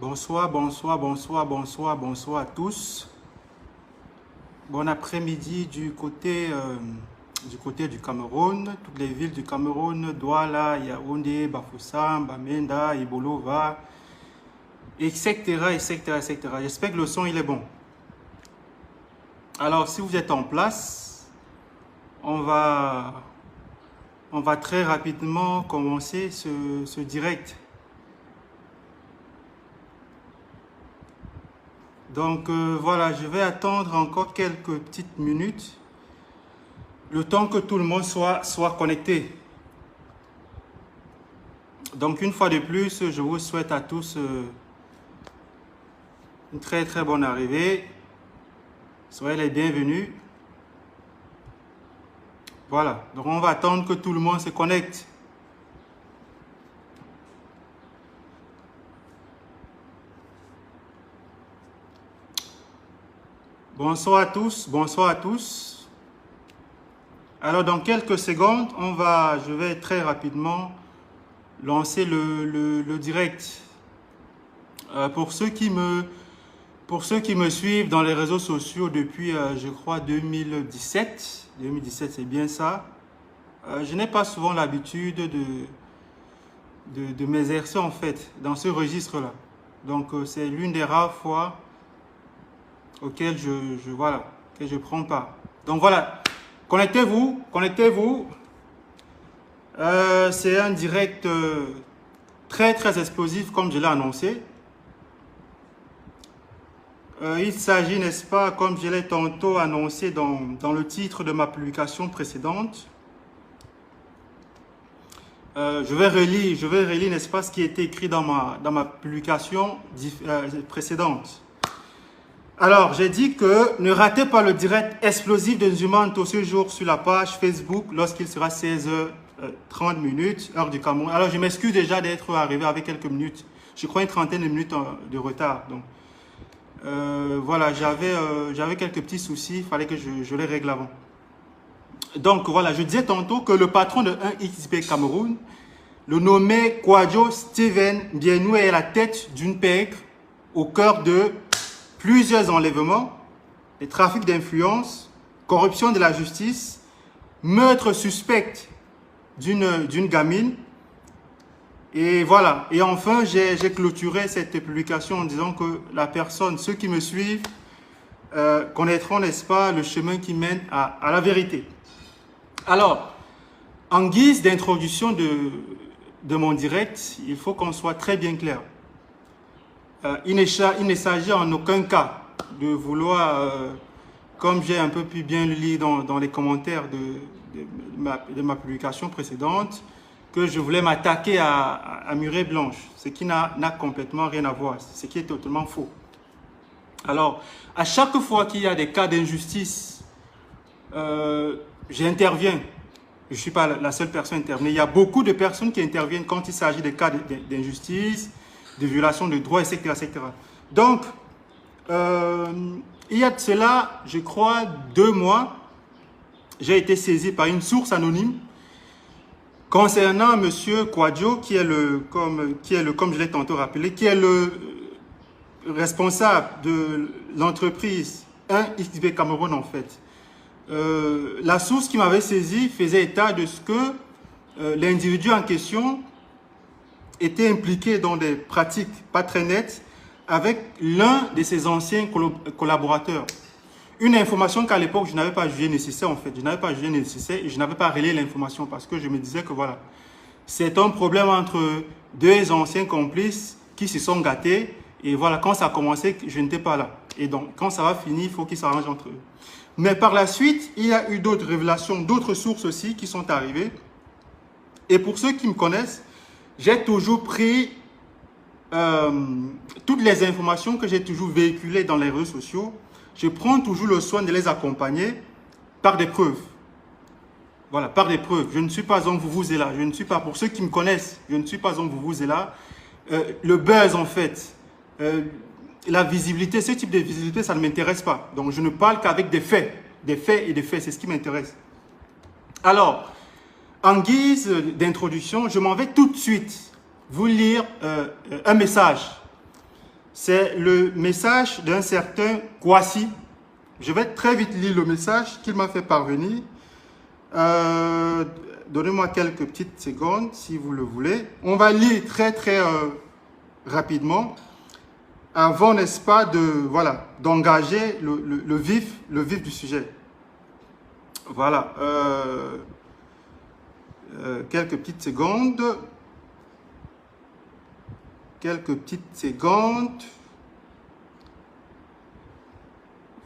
Bonsoir, bonsoir, bonsoir, bonsoir, bonsoir à tous. Bon après-midi du côté du Cameroun. Toutes les villes du Cameroun, Douala, Yaoundé, Bafoussam, Bamenda, Ibolova, etc., etc., etc. J'espère que le son il est bon. Alors, si vous êtes en place, on va très rapidement commencer ce direct. Donc voilà, je vais attendre encore quelques petites minutes, le temps que tout le monde soit connecté. Donc une fois de plus, je vous souhaite à tous une très très bonne arrivée. Soyez les bienvenus. Voilà, donc on va attendre que tout le monde se connecte. Bonsoir à tous, bonsoir à tous. Alors dans quelques secondes, je vais très rapidement lancer le direct. Pour ceux qui me suivent dans les réseaux sociaux depuis, je crois, 2017. 2017, c'est bien ça. Je n'ai pas souvent l'habitude de m'exercer en fait dans ce registre-là. Donc c'est l'une des rares fois auquel je prends part. Donc voilà, connectez-vous. C'est un direct très très explosif comme je l'ai annoncé. Il s'agit, n'est-ce pas, comme je l'ai tantôt annoncé dans le titre de ma publication précédente. Je vais relire, n'est-ce pas, ce qui était écrit dans ma publication précédente. Alors, j'ai dit que ne ratez pas le direct explosif de Nzumanto ce jour sur la page Facebook lorsqu'il sera 16h30, heure du Cameroun. Alors, je m'excuse déjà d'être arrivé avec quelques minutes. Je crois une trentaine de minutes de retard. Donc, voilà, j'avais quelques petits soucis. Il fallait que je les règle avant. Donc, voilà, je disais tantôt que le patron de 1xBet Cameroun, le nommé Kwadwo Steven Biennou, est à la tête d'une pègre au cœur de plusieurs enlèvements, des trafics d'influence, corruption de la justice, meurtre suspect d'une gamine. Et voilà. Et enfin, j'ai clôturé cette publication en disant que ceux qui me suivent connaîtront, n'est-ce pas, le chemin qui mène à la vérité. Alors, en guise d'introduction de mon direct, il faut qu'on soit très bien clair. Il ne s'agit en aucun cas de vouloir, comme j'ai un peu pu bien le lire dans les commentaires de ma publication précédente, que je voulais m'attaquer à Murée Blanche, ce qui n'a complètement rien à voir, ce qui est totalement faux. Alors, à chaque fois qu'il y a des cas d'injustice, j'interviens. Je ne suis pas la seule personne intervenue. Il y a beaucoup de personnes qui interviennent quand il s'agit de cas d'injustice, de violation de droits, etc., etc. Donc, il y a de cela, je crois, 2 mois, j'ai été saisi par une source anonyme concernant M. Kwadwo, qui est comme je l'ai tantôt rappelé, qui est le responsable de l'entreprise 1xBet Cameroun, en fait. La source qui m'avait saisi faisait état de ce que l'individu en question était impliqué dans des pratiques pas très nettes avec l'un de ses anciens collaborateurs. Une information qu'à l'époque, je n'avais pas jugé nécessaire, en fait. Je n'avais pas jugé nécessaire et je n'avais pas relayé l'information parce que je me disais que voilà, c'est un problème entre 2 anciens complices qui se sont gâtés. Et voilà, quand ça a commencé, je n'étais pas là. Et donc, quand ça va finir, il faut qu'ils s'arrangent entre eux. Mais par la suite, il y a eu d'autres révélations, d'autres sources aussi qui sont arrivées. Et pour ceux qui me connaissent, j'ai toujours pris toutes les informations que j'ai toujours véhiculées dans les réseaux sociaux. Je prends toujours le soin de les accompagner par des preuves. Voilà, par des preuves. Je ne suis pas un vous-vous-là. Je ne suis pas, pour ceux qui me connaissent, je ne suis pas un vous-vous-là. Le buzz, en fait, la visibilité, ce type de visibilité, ça ne m'intéresse pas. Donc, je ne parle qu'avec des faits. Des faits et des faits, c'est ce qui m'intéresse. Alors, en guise d'introduction, je m'en vais tout de suite vous lire un message C'est le message d'un certain Kwasi. Je vais très vite lire le message qu'il m'a fait parvenir. Donnez-moi quelques petites secondes si vous le voulez. On va lire très rapidement avant, n'est-ce pas, d'engager le vif du sujet. Voilà. Quelques petites secondes.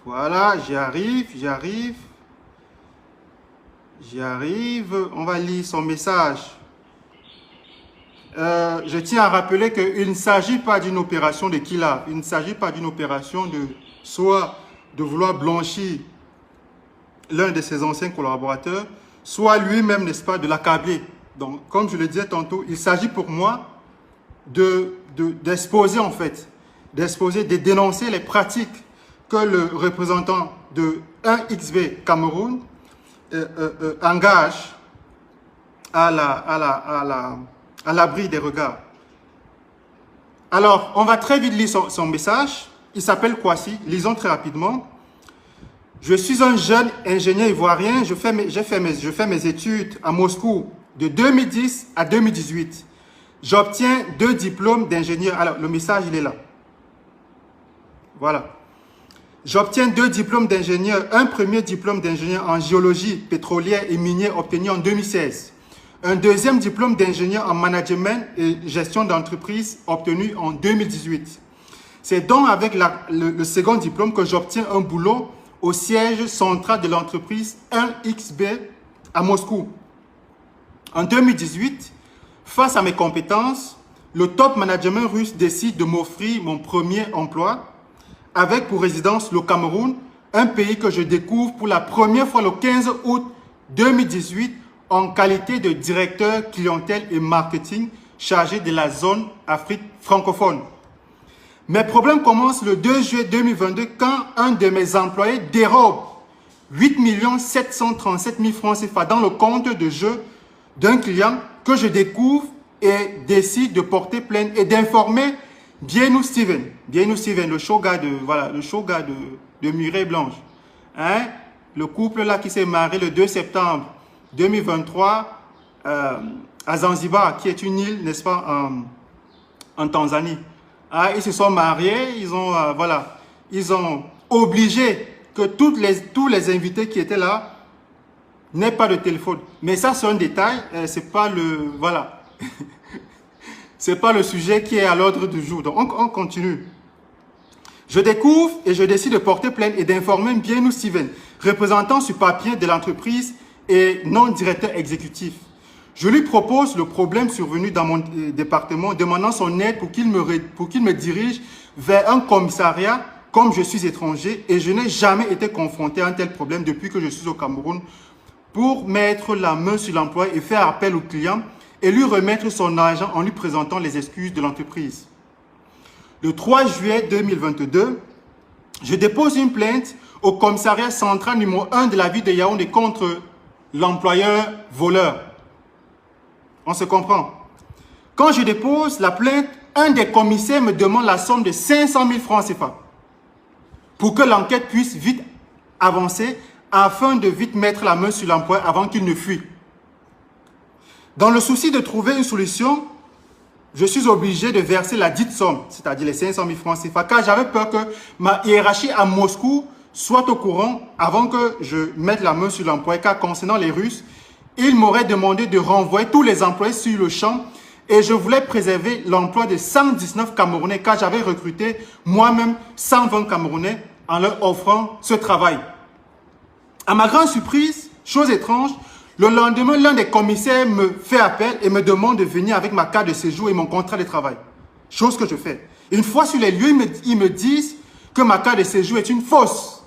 Voilà, j'y arrive. On va lire son message. Je tiens à rappeler qu'il ne s'agit pas d'une opération de killer. Il ne s'agit pas d'une opération soit de vouloir blanchir l'un de ses anciens collaborateurs, soit lui-même, n'est-ce pas, de l'accabler. Donc, comme je le disais tantôt, il s'agit pour moi d'exposer en fait, de dénoncer les pratiques que le représentant de 1xB Cameroun engage à l'abri des regards. Alors, on va très vite lire son message. Il s'appelle Kwasi. Lisons très rapidement. Je suis un jeune ingénieur ivoirien. Je fais mes études à Moscou de 2010 à 2018. J'obtiens 2 diplômes d'ingénieur. Alors, le message, il est là. Voilà. J'obtiens 2 diplômes d'ingénieur. Un premier diplôme d'ingénieur en géologie pétrolière et minière obtenu en 2016. Un deuxième diplôme d'ingénieur en management et gestion d'entreprise obtenu en 2018. C'est donc avec le second diplôme que j'obtiens un boulot au siège central de l'entreprise 1xB à Moscou. En 2018, face à mes compétences, le top management russe décide de m'offrir mon premier emploi avec pour résidence le Cameroun, un pays que je découvre pour la première fois le 15 août 2018 en qualité de directeur clientèle et marketing chargé de la zone Afrique francophone. Mes problèmes commencent le 2 juillet 2022 quand un de mes employés dérobe 8 737 000 francs CFA dans le compte de jeu d'un client que je découvre et décide de porter plainte et d'informer Bienou Steven, le shoga de Muret Blanche. Hein? Le couple là qui s'est marié le 2 septembre 2023 à Zanzibar, qui est une île, n'est-ce pas, en Tanzanie. Ah, ils se sont mariés, ils ont obligé que tous les invités qui étaient là n'aient pas de téléphone. Mais ça, c'est un détail, c'est pas c'est pas le sujet qui est à l'ordre du jour. Donc, on continue. Je découvre et je décide de porter plainte et d'informer Bienou Steven, représentant sur papier de l'entreprise et non directeur exécutif. Je lui propose le problème survenu dans mon département, demandant son aide pour qu'il me dirige vers un commissariat comme je suis étranger et je n'ai jamais été confronté à un tel problème depuis que je suis au Cameroun pour mettre la main sur l'emploi et faire appel au client et lui remettre son argent en lui présentant les excuses de l'entreprise. Le 3 juillet 2022, je dépose une plainte au commissariat central numéro 1 de la ville de Yaoundé contre l'employeur voleur. On se comprend. Quand je dépose la plainte, un des commissaires me demande la somme de 500 000 francs CFA pour que l'enquête puisse vite avancer afin de vite mettre la main sur l'employeur avant qu'il ne fuit. Dans le souci de trouver une solution, je suis obligé de verser la dite somme, c'est-à-dire les 500 000 francs CFA, car j'avais peur que ma hiérarchie à Moscou soit au courant avant que je mette la main sur l'employé, car concernant les Russes, ils m'auraient demandé de renvoyer tous les employés sur le champ et je voulais préserver l'emploi de 119 Camerounais, car j'avais recruté moi-même 120 Camerounais en leur offrant ce travail. À ma grande surprise, chose étrange, le lendemain, l'un des commissaires me fait appel et me demande de venir avec ma carte de séjour et mon contrat de travail. Chose que je fais. Une fois sur les lieux, ils me disent que ma carte de séjour est une fausse.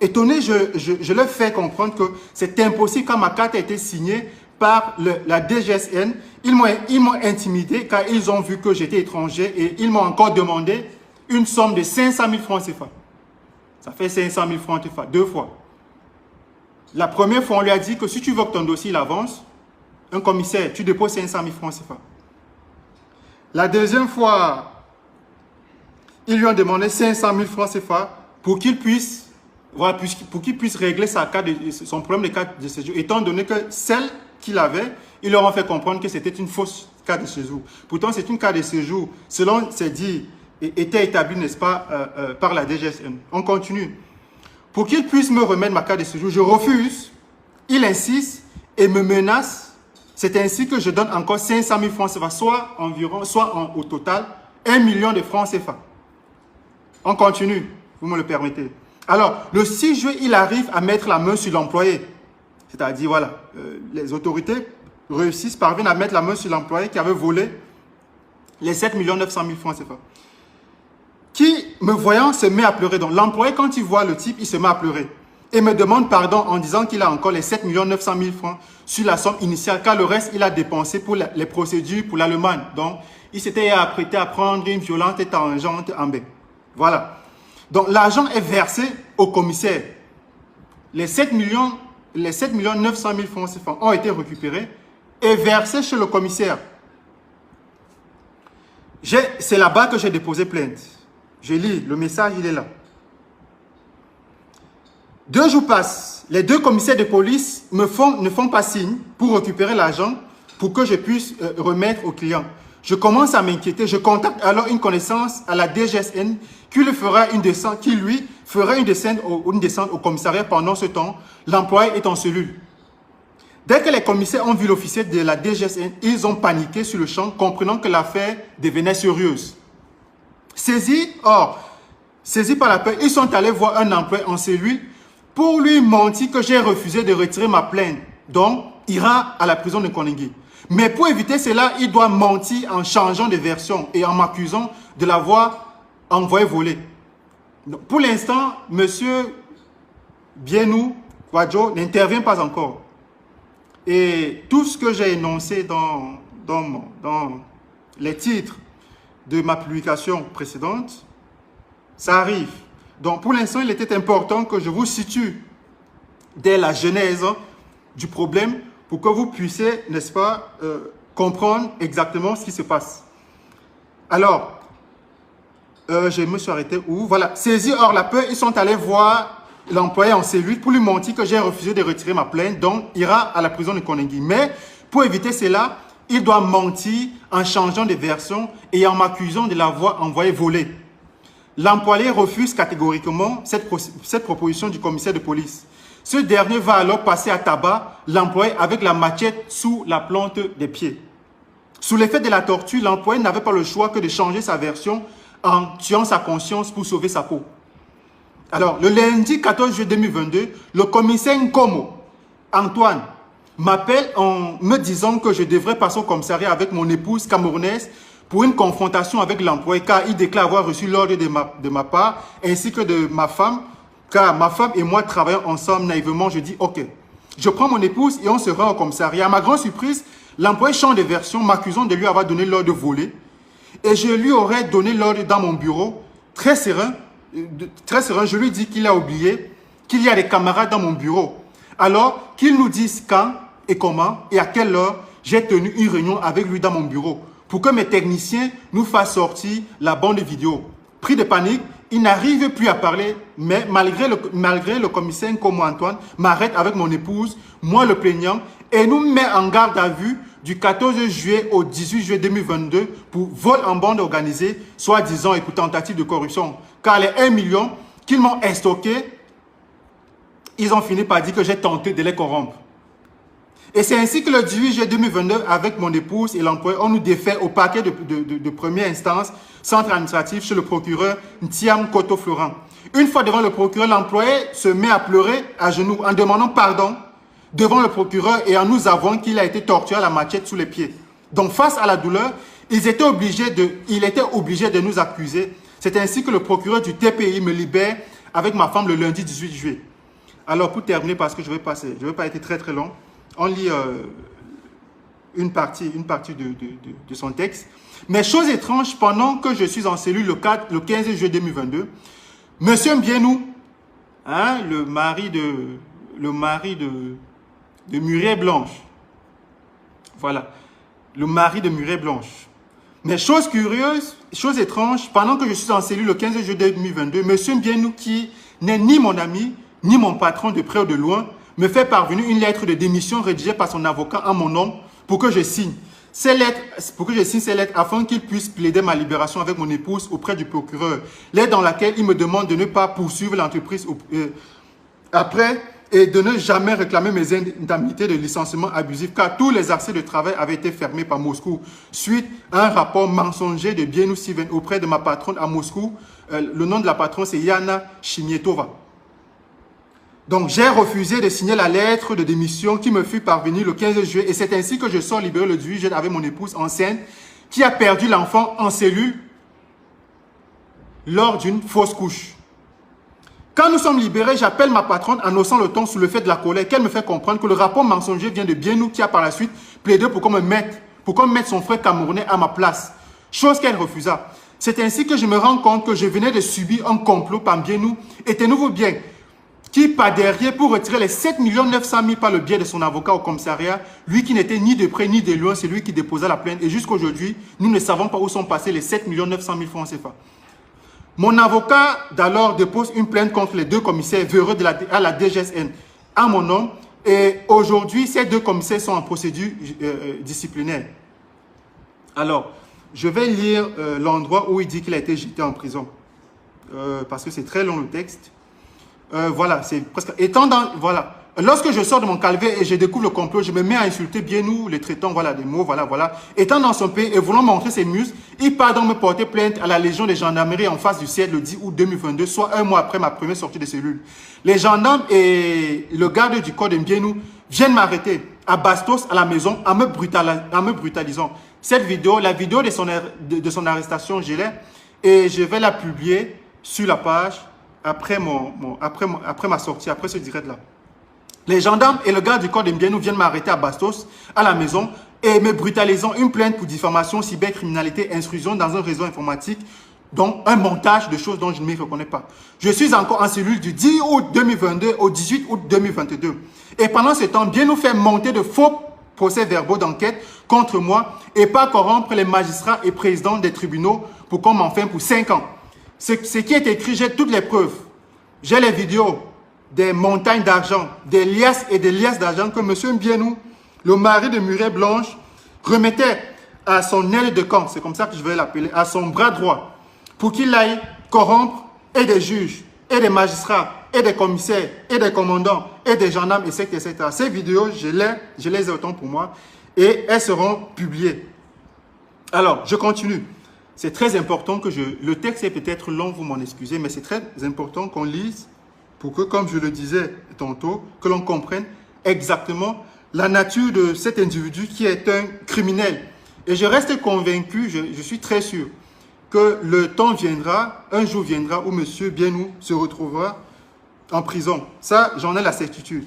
Étonné, je leur fais comprendre que c'est impossible quand ma carte a été signée par la DGSN. Ils m'ont intimidé car ils ont vu que j'étais étranger et ils m'ont encore demandé une somme de 500 000 francs CFA. Ça fait 500 000 francs CFA, 2 fois. La première fois, on lui a dit que si tu veux que ton dossier il avance, un commissaire, tu déposes 500 000 francs CFA. La deuxième fois, Ils lui ont demandé 500 000 francs CFA pour qu'il puisse, voilà, pour qu'il puisse régler son problème de carte de séjour, étant donné que celle qu'il avait, ils leur ont fait comprendre que c'était une fausse carte de séjour. Pourtant, c'est une carte de séjour, selon ses dires, était établie, n'est-ce pas, par la DGSN. On continue. Pour qu'il puisse me remettre ma carte de séjour, je refuse. Il insiste et me menace. C'est ainsi que je donne encore 500 000 francs CFA, soit au total 1 million de francs CFA. On continue, vous me le permettez. Alors, le 6 juillet, il arrive à mettre la main sur l'employé. C'est-à-dire, voilà, les autorités parviennent à mettre la main sur l'employé qui avait volé les 7 900 000 francs CFA. Qui, me voyant, se met à pleurer. Donc, l'employé, quand il voit le type, il se met à pleurer. Et me demande pardon en disant qu'il a encore les 7 900 000 francs sur la somme initiale, car le reste, il a dépensé pour les procédures pour l'Allemagne. Donc, il s'était apprêté à prendre une violente tangente en baie. Voilà. Donc, l'argent est versé au commissaire. Les 7 900 000 francs CFA ont été récupérés et versés chez le commissaire. C'est là-bas que j'ai déposé plainte. Je lis, le message, il est là. 2 jours passent. Les 2 commissaires de police ne font pas signe pour récupérer l'argent pour que je puisse remettre au client. Je commence à m'inquiéter. Je contacte alors une connaissance à la DGSN qui lui fera une descente au commissariat. Pendant ce temps, l'employé est en cellule. Dès que les commissaires ont vu l'officier de la DGSN, ils ont paniqué sur le champ, comprenant que l'affaire devenait sérieuse. Saisis par la peur, ils sont allés voir un employé en cellule pour lui mentir que j'ai refusé de retirer ma plainte. Donc, il ira à la prison de Koningui. Mais pour éviter cela, il doit mentir en changeant de version et en m'accusant de l'avoir envoyé voler. Donc, pour l'instant, M. Bienou Kwadjo n'intervient pas encore. Et tout ce que j'ai énoncé dans les titres de ma publication précédente, ça arrive. Donc, pour l'instant, il était important que je vous situe dès la genèse du problème pour que vous puissiez, n'est-ce pas, comprendre exactement ce qui se passe. Alors, je me suis arrêté où? Voilà, saisis hors la peur, ils sont allés voir l'employé en cellule pour lui mentir que j'ai refusé de retirer ma plainte, donc il ira à la prison de Koningui. Mais pour éviter cela, il doit mentir en changeant de version et en m'accusant de l'avoir envoyé voler. L'employé refuse catégoriquement cette proposition du commissaire de police. Ce dernier va alors passer à tabac l'employé avec la machette sous la plante des pieds. Sous l'effet de la torture, l'employé n'avait pas le choix que de changer sa version en tuant sa conscience pour sauver sa peau. Alors, le lundi 14 juillet 2022, le commissaire Nkomo, Antoine, m'appelle en me disant que je devrais passer au commissariat avec mon épouse camerounaise pour une confrontation avec l'employé, car il déclare avoir reçu l'ordre de ma part, ainsi que de ma femme, car ma femme et moi travaillons ensemble naïvement. Je dis ok. Je prends mon épouse et on se rend au commissariat. À ma grande surprise, l'employé change de version, m'accusant de lui avoir donné l'ordre de voler. Et je lui aurais donné l'ordre dans mon bureau, très serein. Je lui dis qu'il a oublié qu'il y a des camarades dans mon bureau. Alors, qu'il nous dise quand et comment et à quelle heure j'ai tenu une réunion avec lui dans mon bureau pour que mes techniciens nous fassent sortir la bande vidéo. Pris de panique, il n'arrive plus à parler, mais malgré le commissaire comme Antoine m'arrête avec mon épouse, moi le plaignant, et nous met en garde à vue du 14 juillet au 18 juillet 2022 pour vol en bande organisée, soi-disant et pour tentative de corruption. Car les 1 million qu'ils m'ont estoqué, ils ont fini par dire que j'ai tenté de les corrompre. Et c'est ainsi que le 18 juillet 2022, avec mon épouse et l'employé, on nous défait au parquet de première instance, centre administratif, chez le procureur Ntiam Koto Florent. Une fois devant le procureur, l'employé se met à pleurer à genoux en demandant pardon devant le procureur et en nous avouant qu'il a été torturé à la machette sous les pieds. Donc face à la douleur, il était obligé de nous accuser. C'est ainsi que le procureur du TPI me libère avec ma femme le lundi 18 juillet. Alors pour terminer, parce que je ne vais pas être très très long, on lit une partie de son texte. Mais chose étrange, pendant que je suis en cellule le 15 juillet 2022, Monsieur Mbienou, hein, le mari de Muriel Blanche, voilà, le mari de Muriel Blanche, Mais chose curieuse, chose étrange, pendant que je suis en cellule le 15 juillet 2022, M. Mbienou, qui n'est ni mon ami, ni mon patron de près ou de loin, me fait parvenir une lettre de démission rédigée par son avocat en mon nom pour que je signe. Ces lettres afin qu'il puisse plaider ma libération avec mon épouse auprès du procureur. Lettre dans laquelle il me demande de ne pas poursuivre l'entreprise après et de ne jamais réclamer mes indemnités de licenciement abusif car tous les accès de travail avaient été fermés par Moscou suite à un rapport mensonger de Mbienou Steven auprès de ma patronne à Moscou. Le nom de la patronne c'est Yana Chimietova. Donc, j'ai refusé de signer la lettre de démission qui me fut parvenue le 15 juillet et c'est ainsi que je sors libéré le 18 juillet avec mon épouse enceinte qui a perdu l'enfant en cellule lors d'une fausse couche. Quand nous sommes libérés, j'appelle ma patronne en haussant le ton sous le fait de la colère qu'elle me fait comprendre que le rapport mensonger vient de Mbienou qui a par la suite plaidé pour qu'on mette son frère camerounais à ma place. Chose qu'elle refusa. C'est ainsi que je me rends compte que je venais de subir un complot par Mbienou et tenez-vous bien, qui par derrière pour retirer les 7 900 000 par le biais de son avocat au commissariat, lui qui n'était ni de près ni de loin, c'est lui qui déposa la plainte. Et jusqu'aujourd'hui, nous ne savons pas où sont passés les 7 900 000 francs CFA. Mon avocat d'alors dépose une plainte contre les deux commissaires véreux à la DGSN à mon nom. Et aujourd'hui, ces deux commissaires sont en procédure disciplinaire. Alors, je vais lire l'endroit où il dit qu'il a été jeté en prison. Parce que c'est très long le texte. Voilà, c'est presque... Voilà. Lorsque je sors de mon calvaire et je découvre le complot, je me mets à insulter Mbienou, les traitants, voilà, des mots, voilà. Étant dans son pays et voulant montrer ses muscles, il part donc me porter plainte à la Légion des gendarmeries en face du siège le 10 août 2022, soit un mois après ma première sortie de cellule. Les gendarmes et le garde du corps de Mbienou viennent m'arrêter à Bastos, à la maison, en me brutalisant. Cette vidéo, la vidéo de son arrestation, je l'ai et je vais la publier sur la page après ma sortie, après ce direct-là. Les gendarmes et le garde du corps de Mbienou viennent m'arrêter à Bastos, à la maison, et me brutalisant une plainte pour diffamation, cybercriminalité, intrusion dans un réseau informatique, donc un montage de choses dont je ne me reconnais pas. Je suis encore en cellule du 10 août 2022 au 18 août 2022. Et pendant ce temps, Mbienou fait monter de faux procès-verbaux d'enquête contre moi et pas corrompre les magistrats et présidents des tribunaux pour qu'on m'enferme pour 5 ans. Ce qui est écrit, j'ai toutes les preuves. J'ai les vidéos des montagnes d'argent, des liasses et des liasses d'argent que M. Mbienou, le mari de Muriel Blanche, remettait à son aile de camp, c'est comme ça que je vais l'appeler, à son bras droit, pour qu'il aille corrompre et des juges, et des magistrats, et des commissaires, et des commandants, et des gendarmes, etc. Ces vidéos, je les ai autant pour moi, et elles seront publiées. Alors, je continue. C'est très important que le texte est peut-être long, vous m'en excusez, mais c'est très important qu'on lise pour que, comme je le disais tantôt, que l'on comprenne exactement la nature de cet individu qui est un criminel. Et je reste convaincu, je suis très sûr, que le temps viendra, un jour viendra où M. Mbienou se retrouvera en prison. Ça, j'en ai la certitude.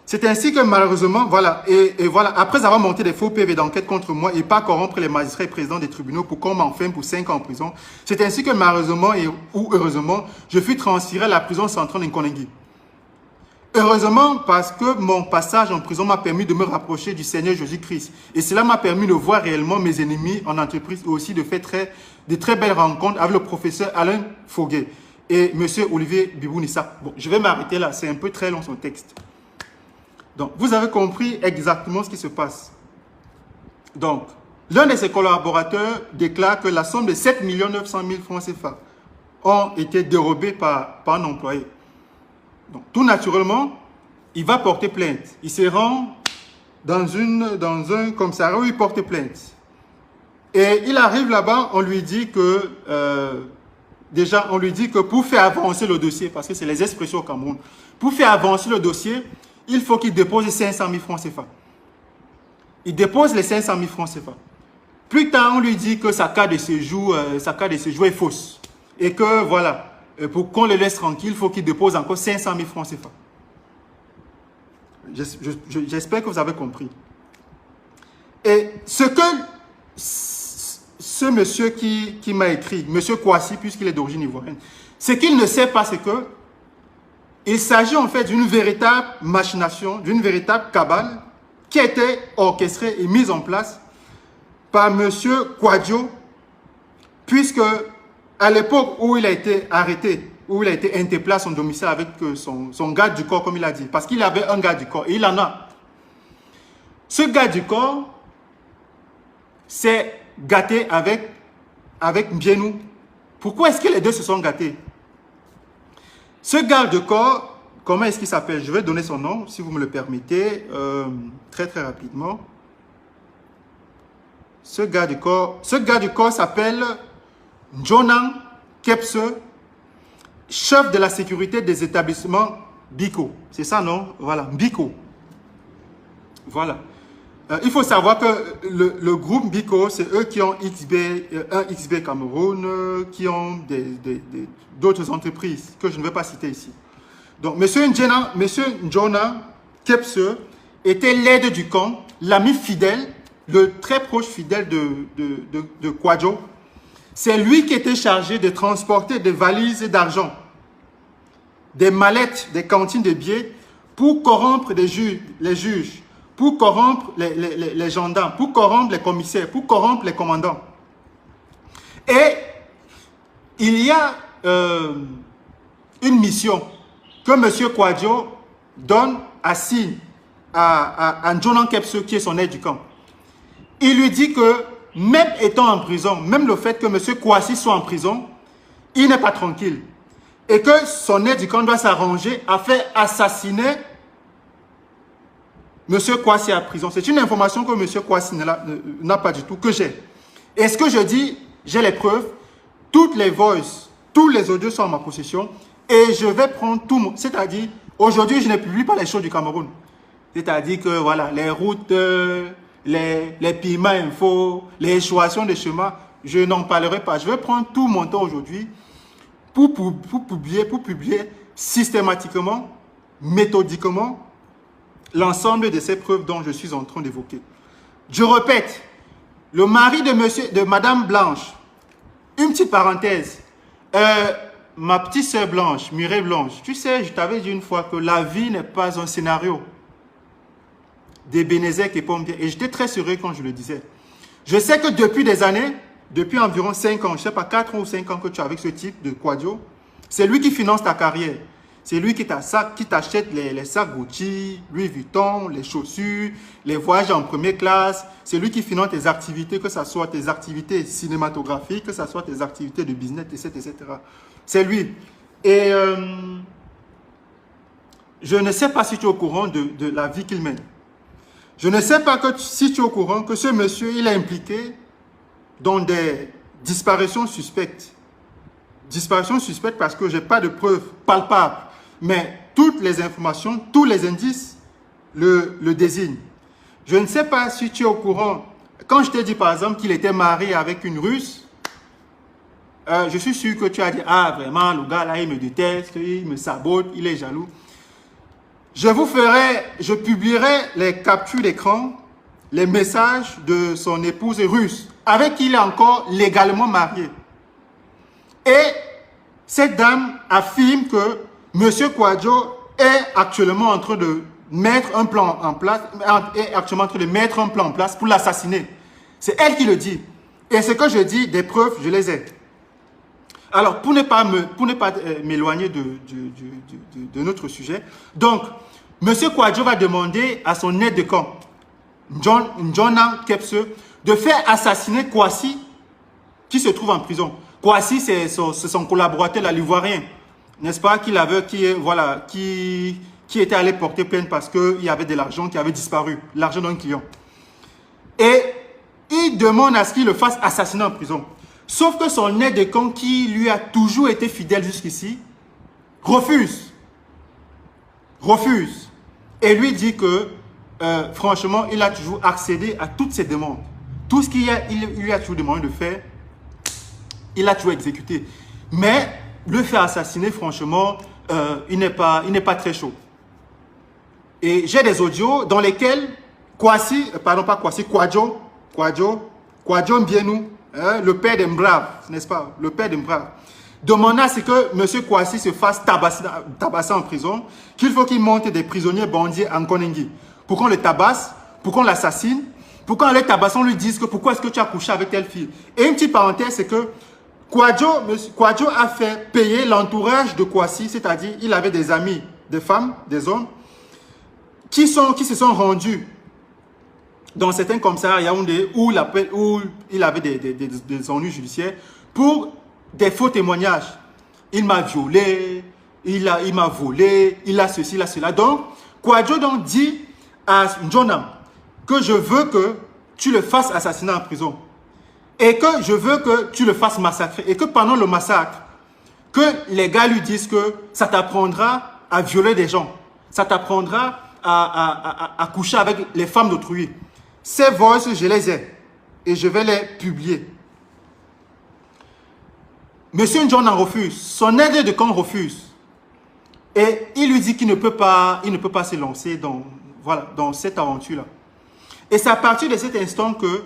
C'est ainsi que malheureusement, voilà, et voilà, après avoir monté des faux PV d'enquête contre moi et pas corrompre les magistrats et présidents des tribunaux pour qu'on m'enferme pour 5 ans en prison, c'est ainsi que malheureusement ou heureusement, je fus transféré à la prison centrale d'Nkoningui. Heureusement parce que mon passage en prison m'a permis de me rapprocher du Seigneur Jésus-Christ. Et cela m'a permis de voir réellement mes ennemis en entreprise et aussi de faire de très belles rencontres avec le professeur Alain Foguet et M. Olivier Bibounissa. Bon, je vais m'arrêter là, c'est un peu très long son texte. Donc, vous avez compris exactement ce qui se passe. Donc, l'un de ses collaborateurs déclare que la somme de 7 900 000 francs CFA ont été dérobés par un employé. Donc, tout naturellement, il va porter plainte. Il se rend dans un commissariat où il porte plainte. Et il arrive là-bas, on lui dit que, pour faire avancer le dossier, parce que c'est les expressions au Cameroun, pour faire avancer le dossier, il faut qu'il dépose 500 000 francs CFA. Il dépose les 500 000 francs CFA. Plus tard, on lui dit que sa carte de séjour est fausse. Et que, voilà, pour qu'on le laisse tranquille, il faut qu'il dépose encore 500 000 francs CFA. J'espère que vous avez compris. Et ce que ce monsieur qui m'a écrit, monsieur Kouassi, puisqu'il est d'origine ivoirienne, ce qu'il ne sait pas, c'est que il s'agit en fait d'une véritable machination, d'une véritable cabale qui a été orchestrée et mise en place par M. Kouadio, puisque à l'époque où il a été arrêté, où il a été interpellé à son domicile avec son garde du corps, comme il a dit, parce qu'il avait un garde du corps, et il en a. Ce garde du corps s'est gâté avec Mbienou. Pourquoi est-ce que les deux se sont gâtés? Ce garde du corps, comment est-ce qu'il s'appelle? Je vais donner son nom, si vous me le permettez, très très rapidement. Ce garde du corps s'appelle Jonan Kepse, chef de la sécurité des établissements Biko. C'est ça, non? Voilà, Biko. Voilà. Il faut savoir que le groupe Biko, c'est eux qui ont un XB Cameroun, qui ont d'autres entreprises que je ne vais pas citer ici. Donc, M. Jonan Kepse était l'aide du camp, l'ami fidèle, le très proche fidèle de Kouadio. C'est lui qui était chargé de transporter des valises d'argent, des mallettes, des cantines de billets pour corrompre les juges, pour corrompre les gendarmes, pour corrompre les commissaires, pour corrompre les commandants. Et il y a une mission que M. Kouadio donne à signe à Jonan Kepse, qui est son aide du camp. Il lui dit que même étant en prison, même le fait que M. Kouassi soit en prison, il n'est pas tranquille. Et que son aide du camp doit s'arranger à faire assassiner M. Kouassi à prison. C'est une information que M. Kouassi n'a pas du tout, que j'ai. Et ce que je dis, j'ai les preuves, toutes les voices, tous les audios sont en ma possession, et je vais prendre tout mon... C'est-à-dire, aujourd'hui, je ne publie pas les choses du Cameroun. C'est-à-dire que, voilà, les routes, les paiements infos, les échouations de chemin, je n'en parlerai pas. Je vais prendre tout mon temps aujourd'hui pour publier systématiquement, méthodiquement, l'ensemble de ces preuves dont je suis en train d'évoquer. Je répète, le mari de Madame Blanche, une petite parenthèse, ma petite sœur Blanche, Mireille Blanche, tu sais, je t'avais dit une fois que la vie n'est pas un scénario des Bénézek et Pompiers. Et j'étais très sérieux quand je le disais. Je sais que depuis des années, depuis environ 5 ans, je ne sais pas, 4 ou 5 ans que tu es avec ce type de Kouadio, c'est lui qui finance ta carrière. C'est lui qui t'achète les sacs Gucci, Louis Vuitton, les chaussures, les voyages en première classe. C'est lui qui finance tes activités, que ce soit tes activités cinématographiques, que ce soit tes activités de business, etc. C'est lui. Et je ne sais pas si tu es au courant de la vie qu'il mène. Je ne sais pas si tu es au courant que ce monsieur, il est impliqué dans des disparitions suspectes. Disparitions suspectes parce que je n'ai pas de preuves palpables. Mais toutes les informations, tous les indices le désignent. Je ne sais pas si tu es au courant. Quand je t'ai dit par exemple qu'il était marié avec une Russe, je suis sûr que tu as dit, ah vraiment, le gars là, il me déteste, il me sabote, il est jaloux. Je publierai les captures d'écran, les messages de son épouse russe, avec qui il est encore légalement marié. Et cette dame affirme que M. Kouadio est actuellement en train de mettre un plan en place, pour l'assassiner. C'est elle qui le dit. Et ce que je dis, des preuves, je les ai. Alors, pour ne pas m'éloigner de notre sujet, donc, M. Kouadio va demander à son aide de camp, Jonan Kepse, de faire assassiner Kouassi, qui se trouve en prison. Kouassi, c'est son collaborateur, l'Ivoirien, n'est-ce pas, qui était allé porter plainte parce qu'il y avait de l'argent qui avait disparu, l'argent d'un client. Et il demande à ce qu'il le fasse assassiner en prison. Sauf que son aide de camp, qui lui a toujours été fidèle jusqu'ici, refuse. Et lui dit que, franchement, il a toujours accédé à toutes ses demandes. Tout ce qu'il lui a toujours demandé de faire, il a toujours exécuté. Mais le faire assassiner, franchement, il n'est pas très chaud. Et j'ai des audios dans lesquels Kouadio Mbienou, le père des braves, n'est-ce pas, le père des braves, demanda à ce que M. Kouassi se fasse tabasser en prison, qu'il faut qu'il monte des prisonniers bandits en Konengi pour qu'on le tabasse, pour qu'on l'assassine, Pourquoi en les tabassant, on lui dit que pourquoi est-ce que tu as couché avec telle fille? Et une petite parenthèse, c'est que Kouadio a fait payer l'entourage de Kouassi, c'est-à-dire il avait des amis, des femmes, des hommes, qui se sont rendus dans certains commissariats à Yaoundé où il avait des ennuis judiciaires pour des faux témoignages. Il m'a violé, il m'a volé, il a ceci, il a cela. Donc, Kouadio donc dit à Njonam que je veux que tu le fasses assassiner en prison. Et que je veux que tu le fasses massacrer. Et que pendant le massacre, que les gars lui disent que ça t'apprendra à violer des gens. Ça t'apprendra à coucher avec les femmes d'autrui. Ces voices, je les ai. Et je vais les publier. Monsieur John en refuse. Son aide de camp refuse. Et il lui dit qu'il ne peut pas se lancer dans cette aventure-là. Et c'est à partir de cet instant que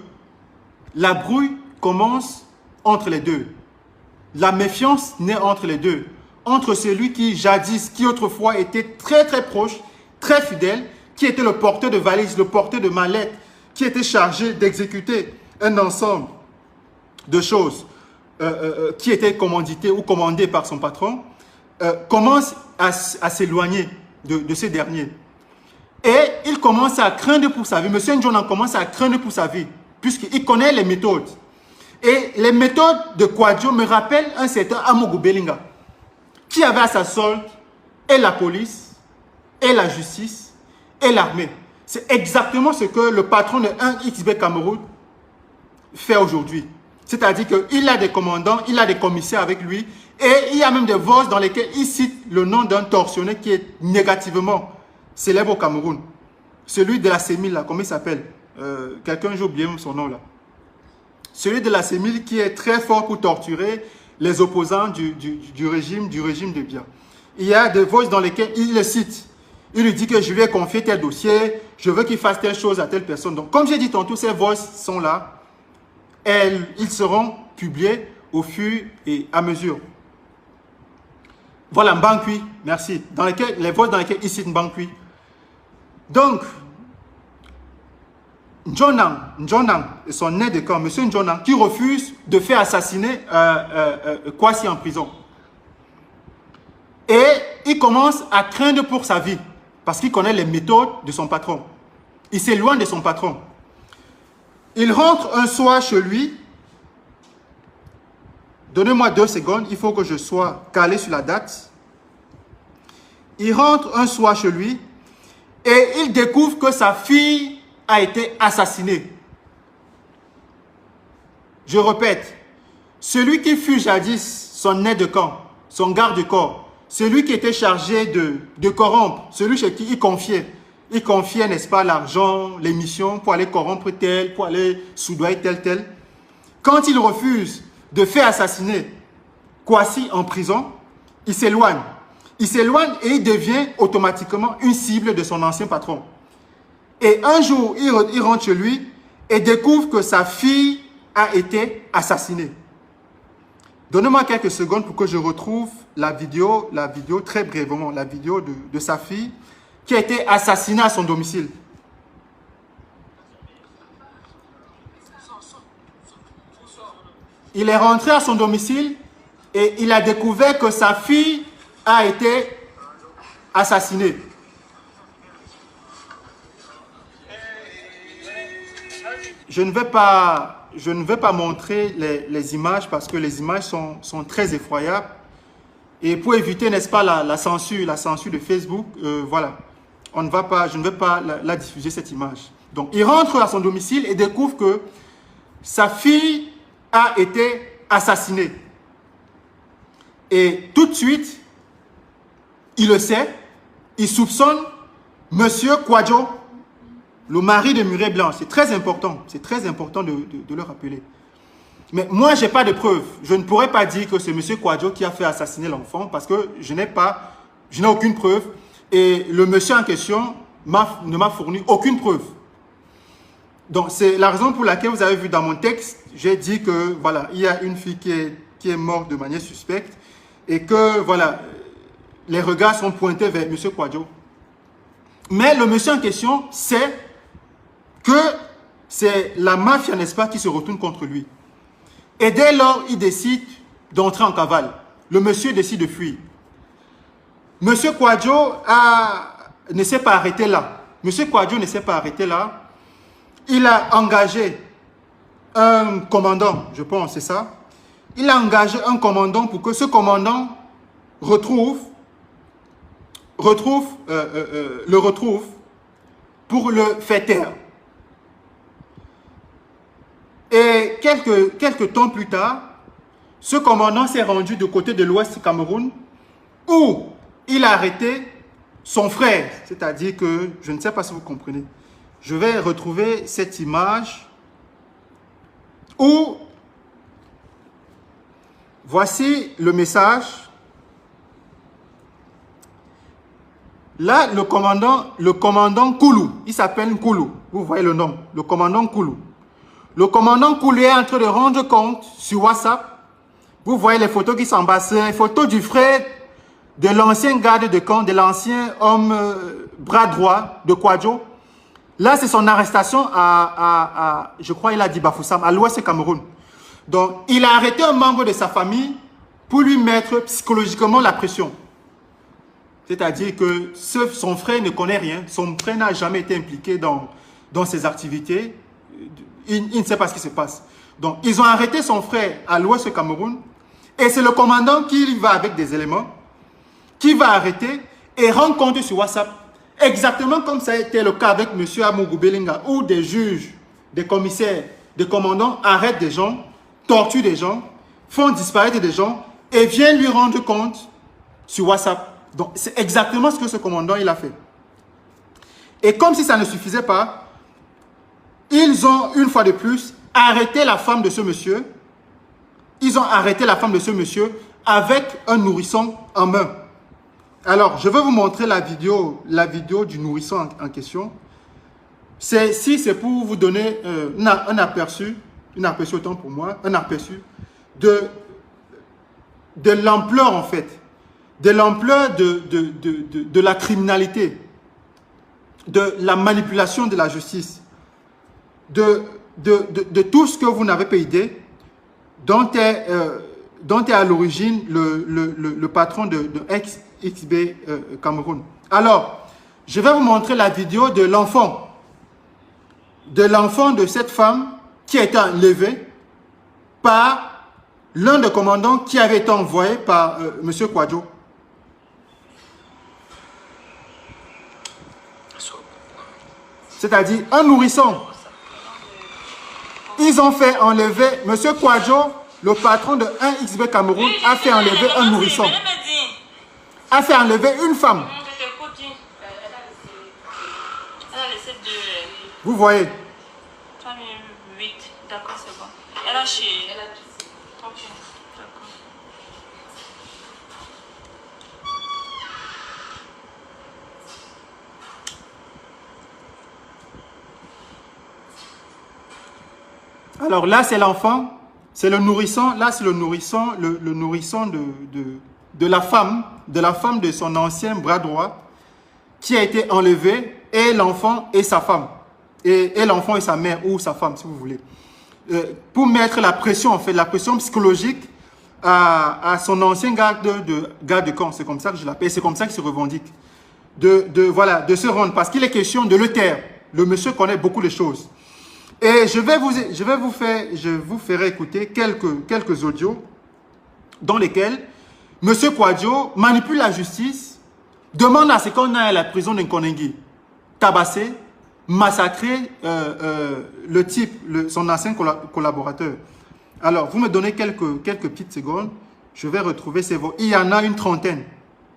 la brouille commence entre les deux. La méfiance naît entre les deux. Entre celui qui jadis, qui autrefois était très très proche, très fidèle, qui était le porteur de valises, le porteur de mallettes, qui était chargé d'exécuter un ensemble de choses qui étaient commanditées ou commandées par son patron, commence à s'éloigner de ces derniers. Et il commence à craindre pour sa vie. Monsieur Njonan commence à craindre pour sa vie, puisqu'il connaît les méthodes. Et les méthodes de Kouadio me rappellent un certain Amougou Belinga, qui avait à sa solde et la police, et la justice, et l'armée. C'est exactement ce que le patron de 1xB Cameroun fait aujourd'hui. C'est-à-dire qu'il a des commandants, il a des commissaires avec lui, et il y a même des voix dans lesquelles il cite le nom d'un tortionnaire qui est négativement célèbre au Cameroun. Celui de la CEMIL, là, comment il s'appelle? Quelqu'un, j'ai oublié son nom là. Celui de la CEMIL qui est très fort pour torturer les opposants du régime de Biya. Il y a des voix dans lesquelles il le cite. Il lui dit que je lui ai confié tel dossier, je veux qu'il fasse telle chose à telle personne. Donc, comme j'ai dit tantôt, ces voix sont là. Ils seront publiés au fur et à mesure. Voilà, Mbankui, merci. Les voix dans lesquelles il cite Mbankui. Donc, Njonang et son aide de camp, M. Njonang, qui refuse de faire assassiner Kouassi en prison. Et il commence à craindre pour sa vie, parce qu'il connaît les méthodes de son patron. Il s'éloigne de son patron. Il rentre un soir chez lui. Donnez-moi 2 secondes, il faut que je sois calé sur la date. Il rentre un soir chez lui et il découvre que sa fille a été assassinée. Je répète, celui qui fut jadis son aide de camp, son garde-corps, celui qui était chargé de corrompre, celui chez qui il confiait, n'est-ce pas, l'argent, les missions pour aller corrompre tel, pour aller soudoyer tel. Quand il refuse de faire assassiner Kouassi en prison, il s'éloigne. Il s'éloigne et il devient automatiquement une cible de son ancien patron. Et un jour, il rentre chez lui et découvre que sa fille a été assassinée. Donnez-moi quelques secondes pour que je retrouve la vidéo très brièvement, la vidéo de sa fille qui a été assassinée à son domicile. Il est rentré à son domicile et il a découvert que sa fille a été assassinée. Je ne vais pas montrer les images parce que les images sont très effroyables. Et pour éviter, n'est-ce pas, la censure de Facebook, voilà, je ne vais pas la diffuser cette image. Donc, il rentre à son domicile et découvre que sa fille a été assassinée. Et tout de suite, il le sait, il soupçonne Monsieur Kouadio, le mari de Murée Blanche. C'est très important de le rappeler. Mais moi, je n'ai pas de preuves. Je ne pourrais pas dire que c'est Monsieur Kouadio qui a fait assassiner l'enfant parce que je n'ai aucune preuve. Et le monsieur en question ne m'a fourni aucune preuve. Donc, c'est la raison pour laquelle vous avez vu dans mon texte, j'ai dit que, voilà, il y a une fille qui est morte de manière suspecte et que, voilà, les regards sont pointés vers M. Kouadio. Mais le monsieur en question sait que c'est la mafia, n'est-ce pas, qui se retourne contre lui. Et dès lors, il décide d'entrer en cavale. Le monsieur décide de fuir. Monsieur Kouadio ne s'est pas arrêté là. Monsieur Kouadio ne s'est pas arrêté là. Il a engagé un commandant, je pense, c'est ça. Il a engagé un commandant pour que ce commandant le retrouve pour le faire taire. Et quelques temps plus tard, ce commandant s'est rendu du côté de l'ouest du Cameroun où il a arrêté son frère. C'est-à-dire que, je ne sais pas si vous comprenez, je vais retrouver cette image où voici le message. Là, le commandant Koulou, il s'appelle Koulou, vous voyez le nom, le commandant Koulou. Le commandant Koulou est en train de rendre compte sur WhatsApp. Vous voyez les photos qui s'embassent, les photos du frère de l'ancien garde de camp, de l'ancien homme bras droit de Kouadio. Là, c'est son arrestation je crois il a dit Bafoussam, à l'ouest du Cameroun. Donc, il a arrêté un membre de sa famille pour lui mettre psychologiquement la pression. C'est-à-dire que son frère ne connaît rien, son frère n'a jamais été impliqué dans ses activités, il ne sait pas ce qui se passe. Donc, ils ont arrêté son frère à l'ouest du Cameroun et c'est le commandant qui va avec des éléments, qui va arrêter et rendre compte sur WhatsApp, exactement comme ça a été le cas avec M. Amougou Belinga, où des juges, des commissaires, des commandants arrêtent des gens, torturent des gens, font disparaître des gens et viennent lui rendre compte sur WhatsApp. Donc, c'est exactement ce que ce commandant il a fait. Et comme si ça ne suffisait pas, ils ont, une fois de plus, arrêté la femme de ce monsieur. Ils ont arrêté la femme de ce monsieur avec un nourrisson en main. Alors, je vais vous montrer la vidéo du nourrisson en question. Si c'est pour vous donner un aperçu autant pour moi, un aperçu de l'ampleur en fait, de l'ampleur de la criminalité, de la manipulation de la justice, de tout ce que vous n'avez pas idée, dont est à l'origine le patron de XB Cameroun. Alors, je vais vous montrer la vidéo de l'enfant de cette femme qui a été enlevée par l'un des commandants qui avait été envoyé par M. Kouadio. C'est-à-dire un nourrisson. Ils ont fait enlever, M. Kouadio, le patron de 1XB Cameroun, a fait enlever un nourrisson. A fait enlever une femme. Vous voyez. D'accord, c'est bon. Elle a chez... Ok, d'accord. Alors là, c'est l'enfant, c'est le nourrisson. Là, c'est le nourrisson de la femme de son ancien bras droit qui a été enlevé, et l'enfant et sa femme. Et l'enfant et sa mère, ou sa femme, si vous voulez. Pour mettre la pression, en fait, la pression psychologique à son ancien garde de camp. C'est comme ça que je l'appelle, c'est comme ça qu'il se revendique. Voilà, de se rendre, parce qu'il est question de le taire. Le monsieur connaît beaucoup de choses. Et je vous ferai écouter quelques audios dans lesquels M. Kouadio manipule la justice, demande à ce qu'on aille à la prison de Nkonengui, tabasser, massacrer le type, son ancien collaborateur. Alors, vous me donnez quelques petites secondes, je vais retrouver ces voix. Il y en a une trentaine.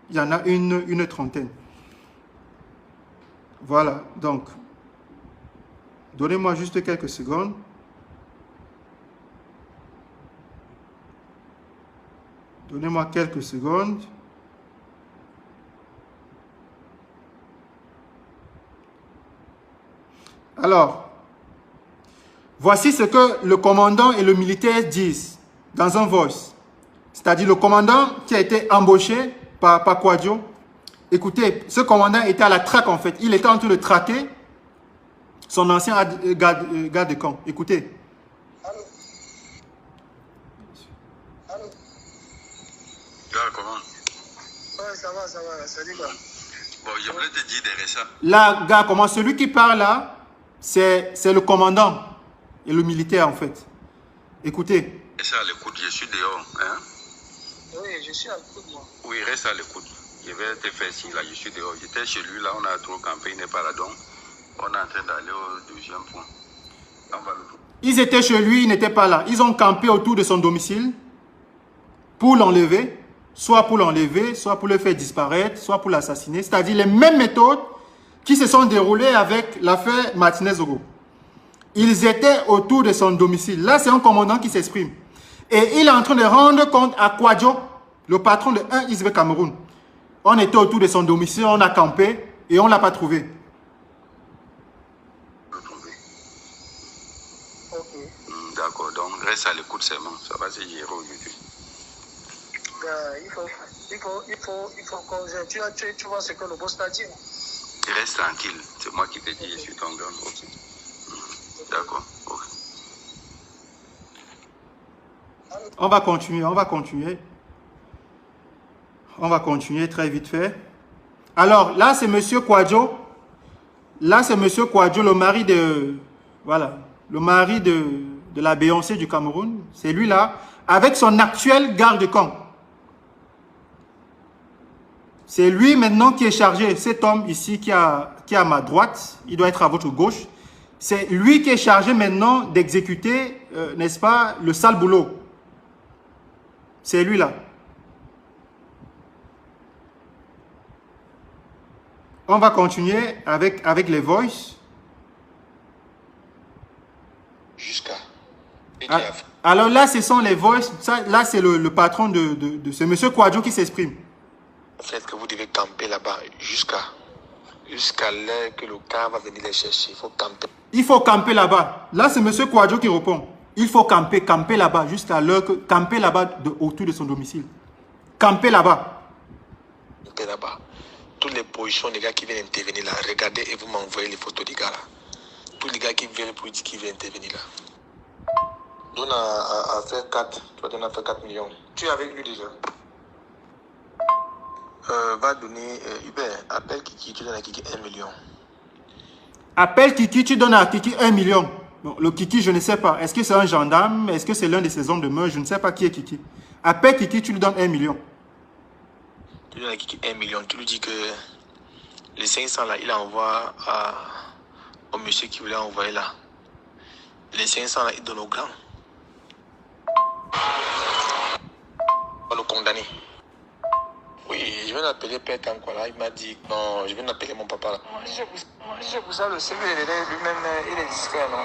Il y en a une trentaine. Voilà, donc... Donnez-moi juste quelques secondes. Donnez-moi quelques secondes. Alors, voici ce que le commandant et le militaire disent dans un voice. C'est-à-dire le commandant qui a été embauché par Kouadio. Écoutez, ce commandant était à la traque en fait. Il était en train de traquer son ancien garde de camp. Écoutez. Allô? Allô? Gars, comment? Ouais, ça va, salut gars. Bon, je voulais te dire derrière ça. Là, gars, comment celui qui parle là, c'est le commandant et le militaire en fait. Écoutez. Reste à l'écoute, je suis dehors. Hein? Oui, je suis à l'écoute, moi. Oui, reste à l'écoute. Je vais te faire signe là, je suis dehors. J'étais chez lui là, on a trop campé, il n'est pas là donc. On est en train d'aller au deuxième point. On va le voir. Ils étaient chez lui, ils n'étaient pas là. Ils ont campé autour de son domicile pour l'enlever, soit pour l'enlever, soit pour le faire disparaître, soit pour l'assassiner. C'est-à-dire les mêmes méthodes qui se sont déroulées avec l'affaire Martinez-Ogo. Ils étaient autour de son domicile. Là, c'est un commandant qui s'exprime. Et il est en train de rendre compte à Kwadjo, le patron de 1 ISB Cameroun. On était autour de son domicile, on a campé et on ne l'a pas trouvé. D'accord, donc reste à l'écoute seulement. Ça va se gérer aujourd'hui. Il faut qu'on... Tu vois ce que le boss t'a dit. Reste tranquille. C'est moi qui te dis, je suis ton grand. Ok. D'accord. Ok. On va continuer, on va continuer. On va continuer très vite fait. Alors, là, c'est Monsieur Kwadjo. Là, c'est Monsieur Kwadjo, le mari de... Voilà. Le mari de la Béyoncé du Cameroun. C'est lui là, avec son actuel garde de camp. C'est lui maintenant qui est chargé. Cet homme ici qui est à ma droite, il doit être à votre gauche. C'est lui qui est chargé maintenant d'exécuter, n'est-ce pas, le sale boulot. C'est lui là. On va continuer avec les voices. Jusqu'à. Alors là, ce sont les voices. Ça, là, c'est le patron de ce monsieur Kwadjo qui s'exprime. Le fait que vous devez camper là-bas jusqu'à l'heure que le car va venir les chercher. Il faut camper. Il faut camper là-bas. Là, c'est monsieur Kwadjo qui répond. Il faut camper là-bas jusqu'à l'heure que... Camper là-bas autour de son domicile. Camper là-bas. Camper là-bas. Toutes les positions des gars qui viennent intervenir là, regardez et vous m'envoyez les photos des gars là. Tous les gars qui viennent pour dire qu'ils viennent intervenir là. Donne à faire 4. Tu vas donner à faire 4 millions. Tu es avec lui déjà. Va donner... Hubert, appelle Kiki, tu donnes à Kiki 1 million. Appelle Kiki, tu donnes à Kiki 1 million. Bon, le Kiki, je ne sais pas. Est-ce que c'est un gendarme? Est-ce que c'est l'un de ses hommes de main? Je ne sais pas qui est Kiki. Appelle Kiki, tu lui donnes 1 million. Tu donnes à Kiki 1 million. Tu lui dis que les 500 là, il envoie au monsieur qui voulait envoyer là. Les 500 là, il donne au grand. On va le condamner. Oui, je viens d'appeler Père Tanko là. Il m'a dit non, je viens d'appeler mon papa là. Moi, je vous ça, le CV lui-même, il est discret, non?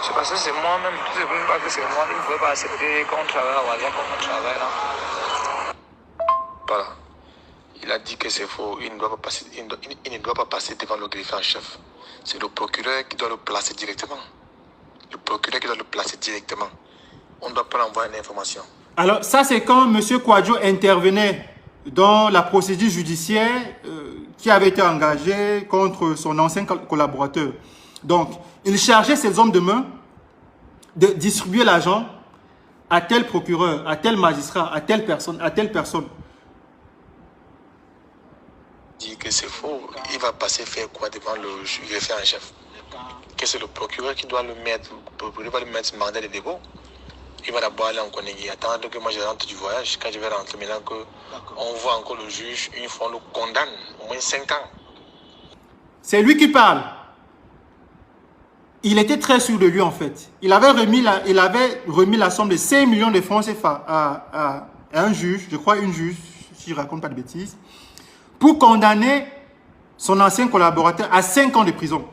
C'est parce que c'est moi-même, je ne sais pas que c'est moi, il ne pouvait pas accepter qu'on travaille à Ouadia comme on travaille là. Voilà. Il a dit que c'est faux. Il ne doit pas passer devant le greffier en chef. C'est le procureur qui doit le placer directement. Le procureur qui doit le placer directement. On ne doit pas l'envoyer une information. Alors, ça, c'est quand M. Kwadjo intervenait dans la procédure judiciaire qui avait été engagée contre son ancien collaborateur. Donc, il chargeait ses hommes de main de distribuer l'argent à tel procureur, à tel magistrat, à telle personne, à telle personne. Il dit que c'est faux. Il va passer faire quoi devant le greffier en chef? Que c'est le procureur qui doit le mettre, le procureur va lui mettre ce mandat de dépôt. Il va d'abord aller en Konégui. Attendre que moi je rentre du voyage. Quand je vais rentrer, maintenant qu'on voit encore le juge, une fois on le condamne, au moins 5 ans. C'est lui qui parle. Il était très sûr de lui en fait. Il avait remis la somme de 5 millions de francs CFA à un juge, je crois une juge, si je ne raconte pas de bêtises, pour condamner son ancien collaborateur à 5 ans de prison.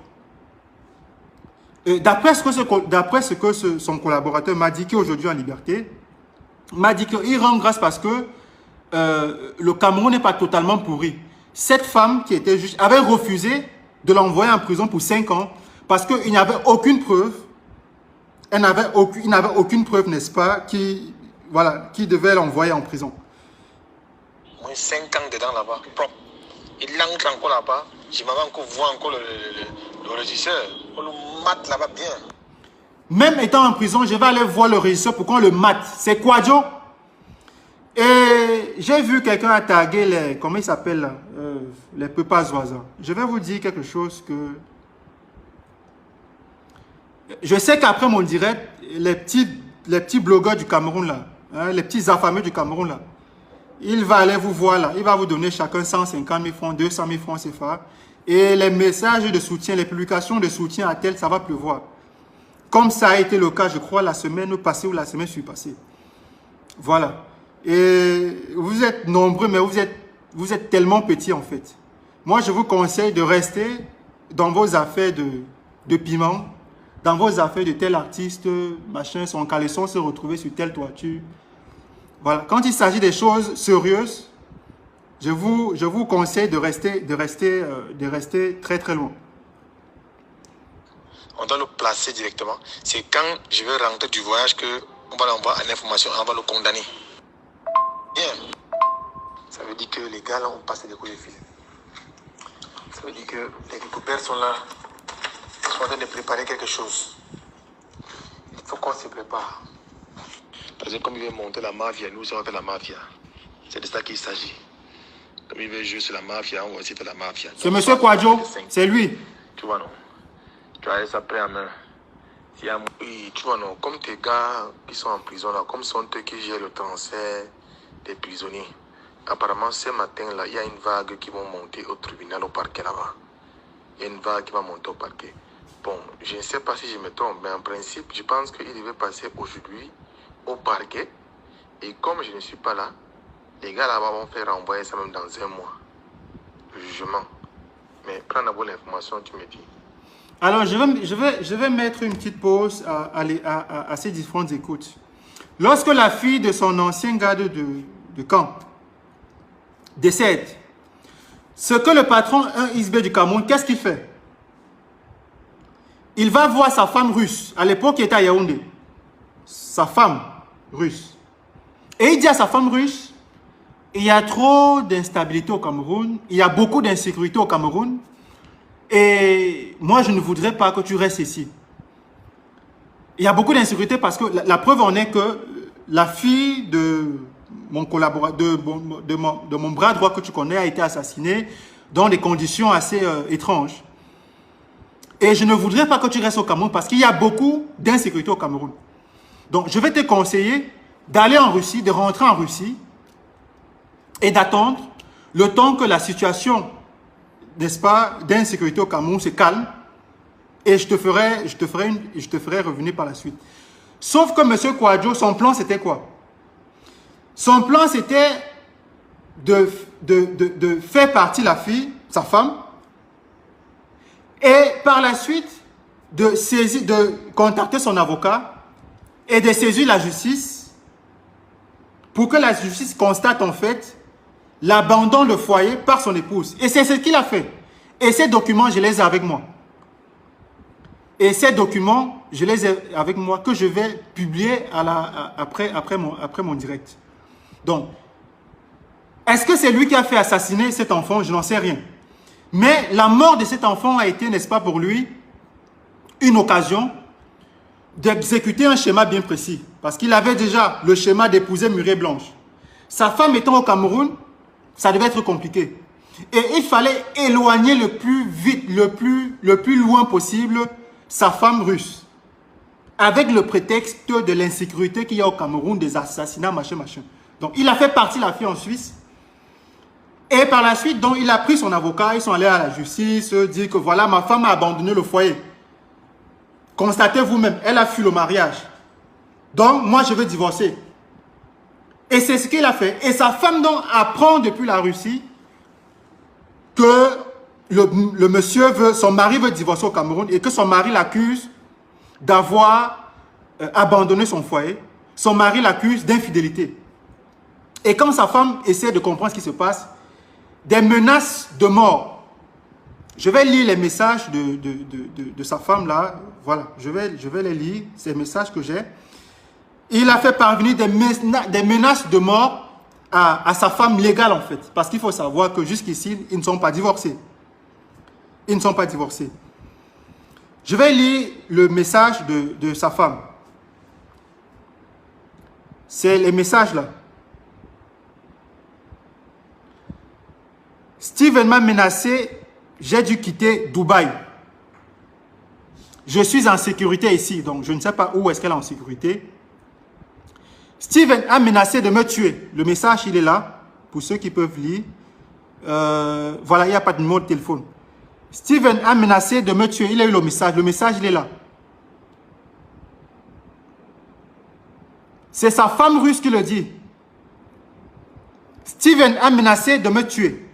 D'après ce que son collaborateur m'a dit, qui est aujourd'hui en liberté, m'a dit qu'il rend grâce parce que le Cameroun n'est pas totalement pourri. Cette femme qui était juge avait refusé de l'envoyer en prison pour 5 ans parce qu'il n'y avait aucune preuve. Il n'avait aucune preuve, n'est-ce pas, qui devait l'envoyer en prison. Moins 5 ans dedans là-bas, propre. Il entre encore là-bas. Je m'avais encore voir encore le Le régisseur, on le mate là-bas bien. Même étant en prison, je vais aller voir le régisseur pour qu'on le mate. C'est Kwadjo. Et j'ai vu quelqu'un a tagué les... Comment il s'appelle là les Pepas Oisans. Je vais vous dire quelque chose que... Je sais qu'après mon direct, les petits blogueurs du Cameroun là, hein, les petits affamés du Cameroun là, il va aller vous voir là, il va vous donner chacun 150 000 francs, 200 000 francs CFA. Et les messages de soutien, les publications de soutien à tel, ça va pleuvoir. Comme ça a été le cas, je crois, la semaine passée ou la semaine surpassée. Voilà. Et vous êtes nombreux, mais vous êtes tellement petits en fait. Moi, je vous conseille de rester dans vos affaires de piment, dans vos affaires de tel artiste, machin, son caleçon se retrouver sur telle toiture. Voilà. Quand il s'agit des choses sérieuses, je vous conseille de rester très très loin. On doit le placer directement. C'est quand je vais rentrer du voyage qu'on va l'envoyer en information, on va le condamner. Bien. Ça veut dire que les gars là ont passé des coups de fil. Ça veut dire que les découvertes sont là. Ils sont en train de préparer quelque chose. Il faut qu'on se prépare. Parce que comme il veut monter la mafia, nous on va faire la mafia. C'est de ça qu'il s'agit. Comme il veut jouer sur la mafia, on va aussi faire la mafia. C'est M. Kwadjo, c'est lui. Tu vois non? Tu as ça prêt à main. Oui, tu vois non, comme tes gars qui sont en prison là, comme sont eux qui gèrent le transfert des prisonniers. Apparemment ce matin là, il y a une vague qui va monter au tribunal, au parquet là-bas. Il y a une vague qui va monter au parquet. Bon, je ne sais pas si je me trompe, mais en principe, je pense qu'il devait passer aujourd'hui au parquet. Et comme je ne suis pas là, les gars là-bas vont faire renvoyer ça même dans un mois. Le jugement. Mais prends d'abord l'information, tu me dis. Alors, je vais mettre une petite pause à ces différentes écoutes. Lorsque la fille de son ancien garde de camp décède, ce que le patron, un ISB du Cameroun, qu'est-ce qu'il fait? Il va voir sa femme russe. À l'époque, il était à Yaoundé. Sa femme russe. Et il dit à sa femme russe, il y a trop d'instabilité au Cameroun, il y a beaucoup d'insécurité au Cameroun, et moi, je ne voudrais pas que tu restes ici. Il y a beaucoup d'insécurité parce que la preuve en est que la fille de mon collaborateur, de mon bras droit que tu connais a été assassinée dans des conditions assez étranges. Et je ne voudrais pas que tu restes au Cameroun parce qu'il y a beaucoup d'insécurité au Cameroun. Donc, je vais te conseiller d'aller en Russie, de rentrer en Russie et d'attendre le temps que la situation, n'est-ce pas, d'insécurité au Cameroun se calme et je te ferai revenir par la suite. Sauf que M. Kwadjo, son plan, c'était quoi? Son plan, c'était de faire partie la fille, sa femme, et par la suite, de contacter son avocat et de saisir la justice pour que la justice constate en fait l'abandon de foyer par son épouse. Et c'est ce qu'il a fait. Et ces documents, je les ai avec moi. Et ces documents, je les ai avec moi que je vais publier après mon direct. Donc, est-ce que c'est lui qui a fait assassiner cet enfant? Je n'en sais rien. Mais la mort de cet enfant a été, n'est-ce pas pour lui, une occasion d'exécuter un schéma bien précis. Parce qu'il avait déjà le schéma d'épouser Muriel Blanche. Sa femme étant au Cameroun, ça devait être compliqué. Et il fallait éloigner le plus vite, le plus loin possible sa femme russe. Avec le prétexte de l'insécurité qu'il y a au Cameroun, des assassinats, machin. Donc il a fait partir la fille en Suisse. Et par la suite, donc, il a pris son avocat, ils sont allés à la justice, dire que voilà, ma femme a abandonné le foyer. Constatez vous-même, elle a fui le mariage. Donc, moi, je veux divorcer. Et c'est ce qu'il a fait. Et sa femme, donc, apprend depuis la Russie que le monsieur veut, son mari veut divorcer au Cameroun et que son mari l'accuse d'avoir abandonné son foyer. Son mari l'accuse d'infidélité. Et quand sa femme essaie de comprendre ce qui se passe, des menaces de mort. Je vais lire les messages de sa femme là. Voilà, je vais les lire, ces messages que j'ai. Il a fait parvenir des menaces de mort à sa femme légale en fait. Parce qu'il faut savoir que jusqu'ici, ils ne sont pas divorcés. Ils ne sont pas divorcés. Je vais lire le message de sa femme. C'est les messages là. Steven m'a menacé, j'ai dû quitter Dubaï. Je suis en sécurité ici, donc je ne sais pas où est-ce qu'elle est en sécurité. Steven a menacé de me tuer. Le message, il est là, pour ceux qui peuvent lire. Voilà, il n'y a pas de numéro de téléphone. Steven a menacé de me tuer. Il a eu le message. Le message, il est là. C'est sa femme russe qui le dit. Steven a menacé de me tuer.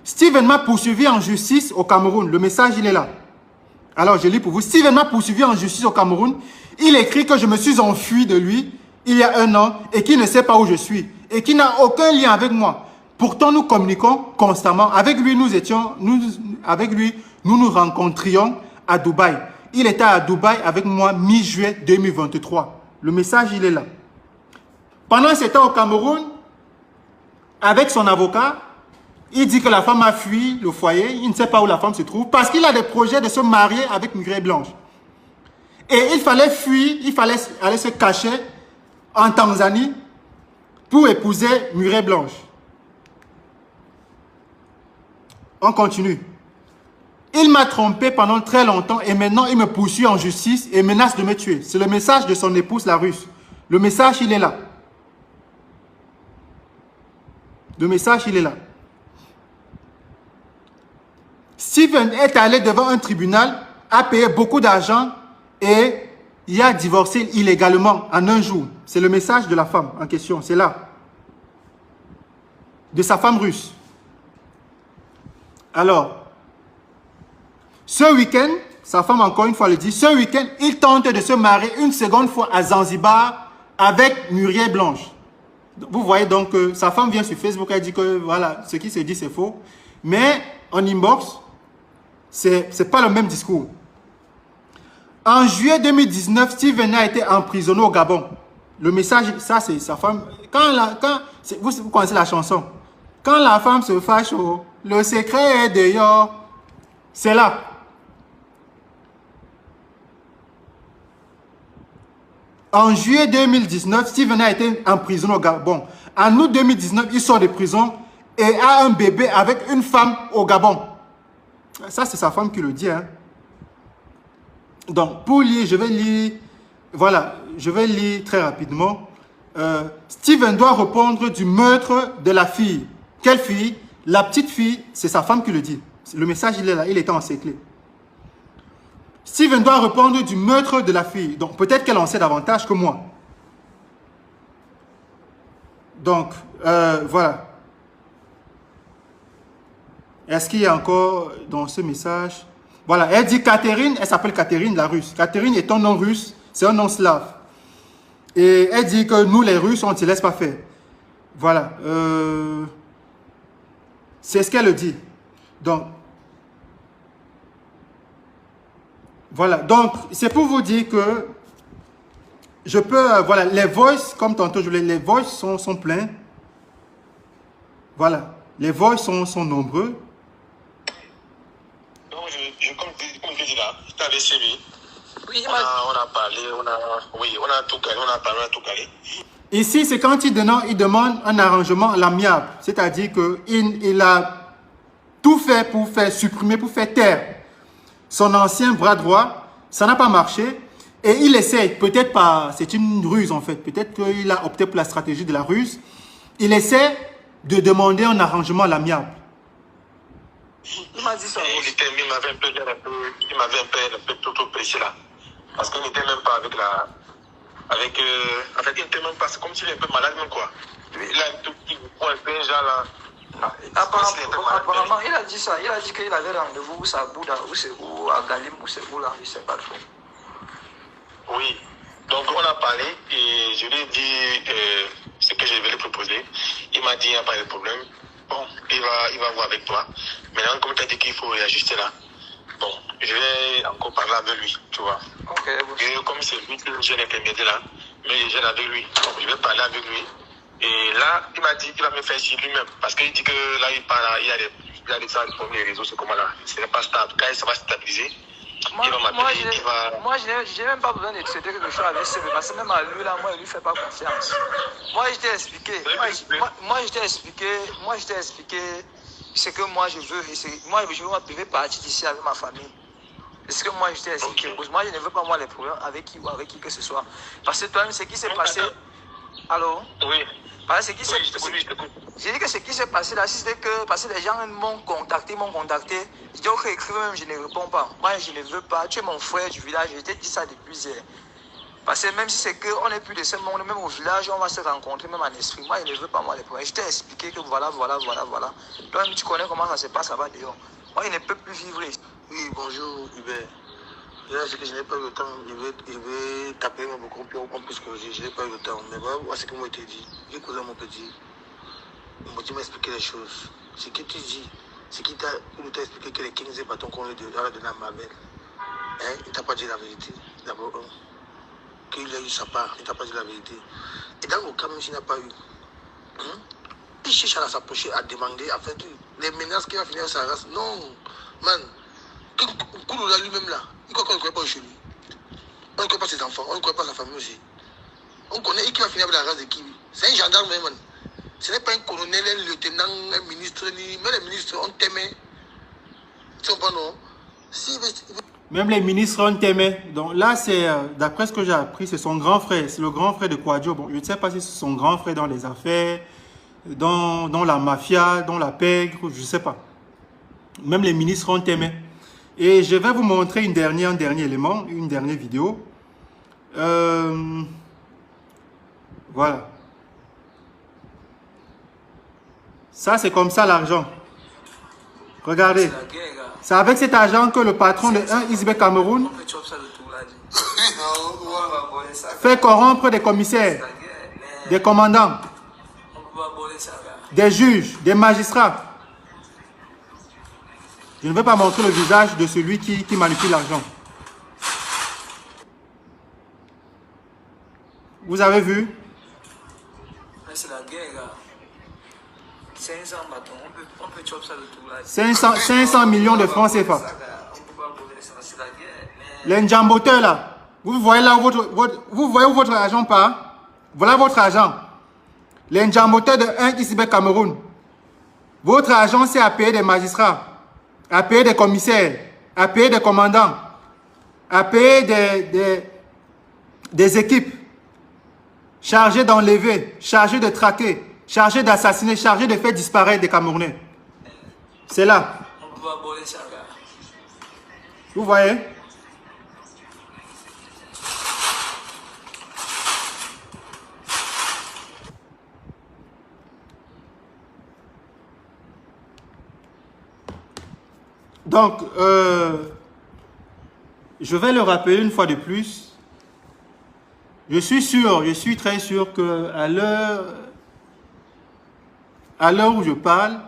Steven m'a poursuivi en justice au Cameroun. Le message, il est là. Alors, je lis pour vous. Steven m'a poursuivi en justice au Cameroun. Il écrit que je me suis enfui de lui il y a 1 an et qu'il ne sait pas où je suis et qu'il n'a aucun lien avec moi. Pourtant, nous communiquons constamment. Avec lui, nous nous rencontrions à Dubaï. Il était à Dubaï avec moi mi-juillet 2023. Le message, il est là. Pendant ce temps au Cameroun, avec son avocat, il dit que la femme a fui le foyer. Il ne sait pas où la femme se trouve parce qu'il a des projets de se marier avec Muriel Blanche. Et il fallait fuir, il fallait aller se cacher en Tanzanie pour épouser Muriel Blanche. On continue. Il m'a trompé pendant très longtemps et maintenant il me poursuit en justice et menace de me tuer. C'est le message de son épouse, la Russe. Le message, il est là. Le message, il est là. Steven est allé devant un tribunal, a payé beaucoup d'argent et il a divorcé illégalement en 1 jour. C'est le message de la femme en question, c'est là. De sa femme russe. Alors, ce week-end, sa femme encore une fois le dit, ce week-end, il tente de se marier une seconde fois à Zanzibar avec Muriel Blanche. Vous voyez donc que sa femme vient sur Facebook, elle dit que voilà, ce qui se dit c'est faux. Mais en inbox, c'est pas le même discours. En juillet 2019, Steven a été emprisonné au Gabon. Le message, ça c'est sa femme. Vous connaissez la chanson. Quand la femme se fâche, le secret est dehors. C'est là. En juillet 2019, Steven a été emprisonné au Gabon. En août 2019, il sort de prison et a un bébé avec une femme au Gabon. Ça, c'est sa femme qui le dit. Hein. Donc, pour lire, je vais lire. Voilà, je vais lire très rapidement. Steven doit répondre du meurtre de la fille. Quelle fille? La petite fille, c'est sa femme qui le dit. Le message, il est là, il était encerclé. Steven doit répondre du meurtre de la fille. Donc, peut-être qu'elle en sait davantage que moi. Donc, voilà. Est-ce qu'il y a encore dans ce message? Voilà, elle dit Catherine, elle s'appelle Catherine, la russe. Catherine est un nom russe, c'est un nom slave. Et elle dit que nous, les Russes, on ne se laisse pas faire. Voilà. C'est ce qu'elle dit. Donc, voilà. Donc, c'est pour vous dire que je peux, voilà, les voices, comme tantôt je voulais, les voices sont pleins. Voilà. Les voices sont nombreux. Donc, comme je dis là, j'étais avec Sébi. Oui, on a parlé, on a tout calé, on a parlé, on a tout calé. Ici, c'est quand il demande un arrangement à l'amiable. C'est-à-dire qu'il a tout fait pour faire supprimer, pour faire taire son ancien bras droit. Ça n'a pas marché. Et il essaie, peut-être pas, c'est une ruse en fait. Peut-être qu'il a opté pour la stratégie de la ruse. Il essaie de demander un arrangement à l'amiable. Il m'a dit ça. Il m'avait un peu trop pressé là. Parce qu'il n'était même pas avec la... en fait, il n'était même pas... C'est comme s'il était un peu malade même quoi. Il a un tout petit point un peu genre là... Apparemment, il a dit ça. Il a dit qu'il avait rendez-vous où ça Bouddha, où à Galim, où c'est où là, je ne sais pas trop. Oui. Donc on a parlé et je lui ai dit ce que je vais lui proposer. Il m'a dit il n'y a pas de problème. Bon, il va voir avec toi. Maintenant, comme tu as dit qu'il faut réajuster là, bon, je vais encore parler avec lui, tu vois. Ok. Et comme c'est lui que j'ai l'intermédiaire là, mais je gêne avec lui. Donc, je vais parler avec lui. Et là, il m'a dit qu'il va me faire sur lui-même. Parce qu'il dit que là, il parle, il y a des problèmes, les réseaux, c'est comment là. Ce n'est pas stable. Quand ça va stabiliser, Moi, je n'ai même pas besoin de traiter quelque chose avec CB, parce que même à lui, là, moi, il ne lui fait pas confiance. Moi, je t'ai expliqué. Moi, je t'ai expliqué ce que moi, je veux. Moi, je veux partir d'ici avec ma famille. C'est ce que moi, je t'ai expliqué. Okay. Moi, je ne veux pas, moi, les problèmes avec qui ou avec qui que ce soit. Parce que toi-même, ce qui s'est passé... Allô? Oui. Parce que j'ai dit que ce qui s'est passé là, c'était que parce que les gens m'ont contacté. Je dis ok, écrivez même, je ne réponds pas. Moi, je ne veux pas. Tu es mon frère du village, je t'ai dit ça depuis hier. Parce que même si c'est qu'on n'est plus de ce monde, même au village, on va se rencontrer, même en esprit. Moi, je ne veux pas, moi, les problèmes. Je t'ai expliqué que voilà. Toi-même, tu connais comment ça se passe là-bas dehors. Moi, il ne peut plus vivre ici. Oui, bonjour, Hubert. Là, c'est que je n'ai pas eu le temps. Je vais taper beaucoup plus, on peut se corriger. Je n'ai pas eu le temps. Mais voilà ce que moi, je t'ai dit. J'ai causé mon petit. Tu m'as expliqué les choses. Ce que tu dis, ce qui t'a expliqué que les 15 bâtons qu'on lui a donné à Mabel, hein, il ne t'a pas dit la vérité. D'abord, qu'il a eu sa part, il ne t'a pas dit la vérité. Et dans le cas, même s'il n'a pas eu, hein, il cherche à s'approcher, à demander, à faire les menaces qu'il va finir sa race. Non, man. Kouloula lui-même là, il ne connaît pas chez lui. On ne connaît pas ses enfants, on ne connaît pas sa famille aussi. On connaît qui va finir avec la race de qui. C'est un gendarme même, man. Ce n'est pas un colonel, un lieutenant, un ministre, ni... même les ministres, on t'aimait. Tu comprends, non? Si, même les ministres, on t'aimait. Donc là, c'est, d'après ce que j'ai appris, c'est son grand frère. C'est le grand frère de Kouadio. Bon, je ne sais pas si c'est son grand frère dans les affaires, dans la mafia, dans la pègre, je ne sais pas. Même les ministres, on t'aimait. Et je vais vous montrer un dernier élément, une dernière vidéo. Voilà. Ça, c'est comme ça l'argent. Regardez. C'est avec cet argent que le patron de 1 Isbe Cameroun fait corrompre des commissaires, des commandants, des juges, des magistrats. Je ne vais pas montrer le visage de celui qui manipule l'argent. Vous avez vu? C'est la guerre, gars. 500 bâtons, on peut chop ça de tout là. 500 millions de francs CFA. Les njamboteurs là, vous voyez là où vous voyez où votre argent part? Voilà votre argent. Les njamboteurs de 1 Isbe Cameroun. Votre argent c'est à payer des magistrats, à payer des commissaires, à payer des commandants, à payer des équipes chargées d'enlever, chargées de traquer, chargées d'assassiner, chargées de faire disparaître des Camerounais. C'est là. Vous voyez? Donc, je vais le rappeler une fois de plus. Je suis très sûr qu'à l'heure où je parle,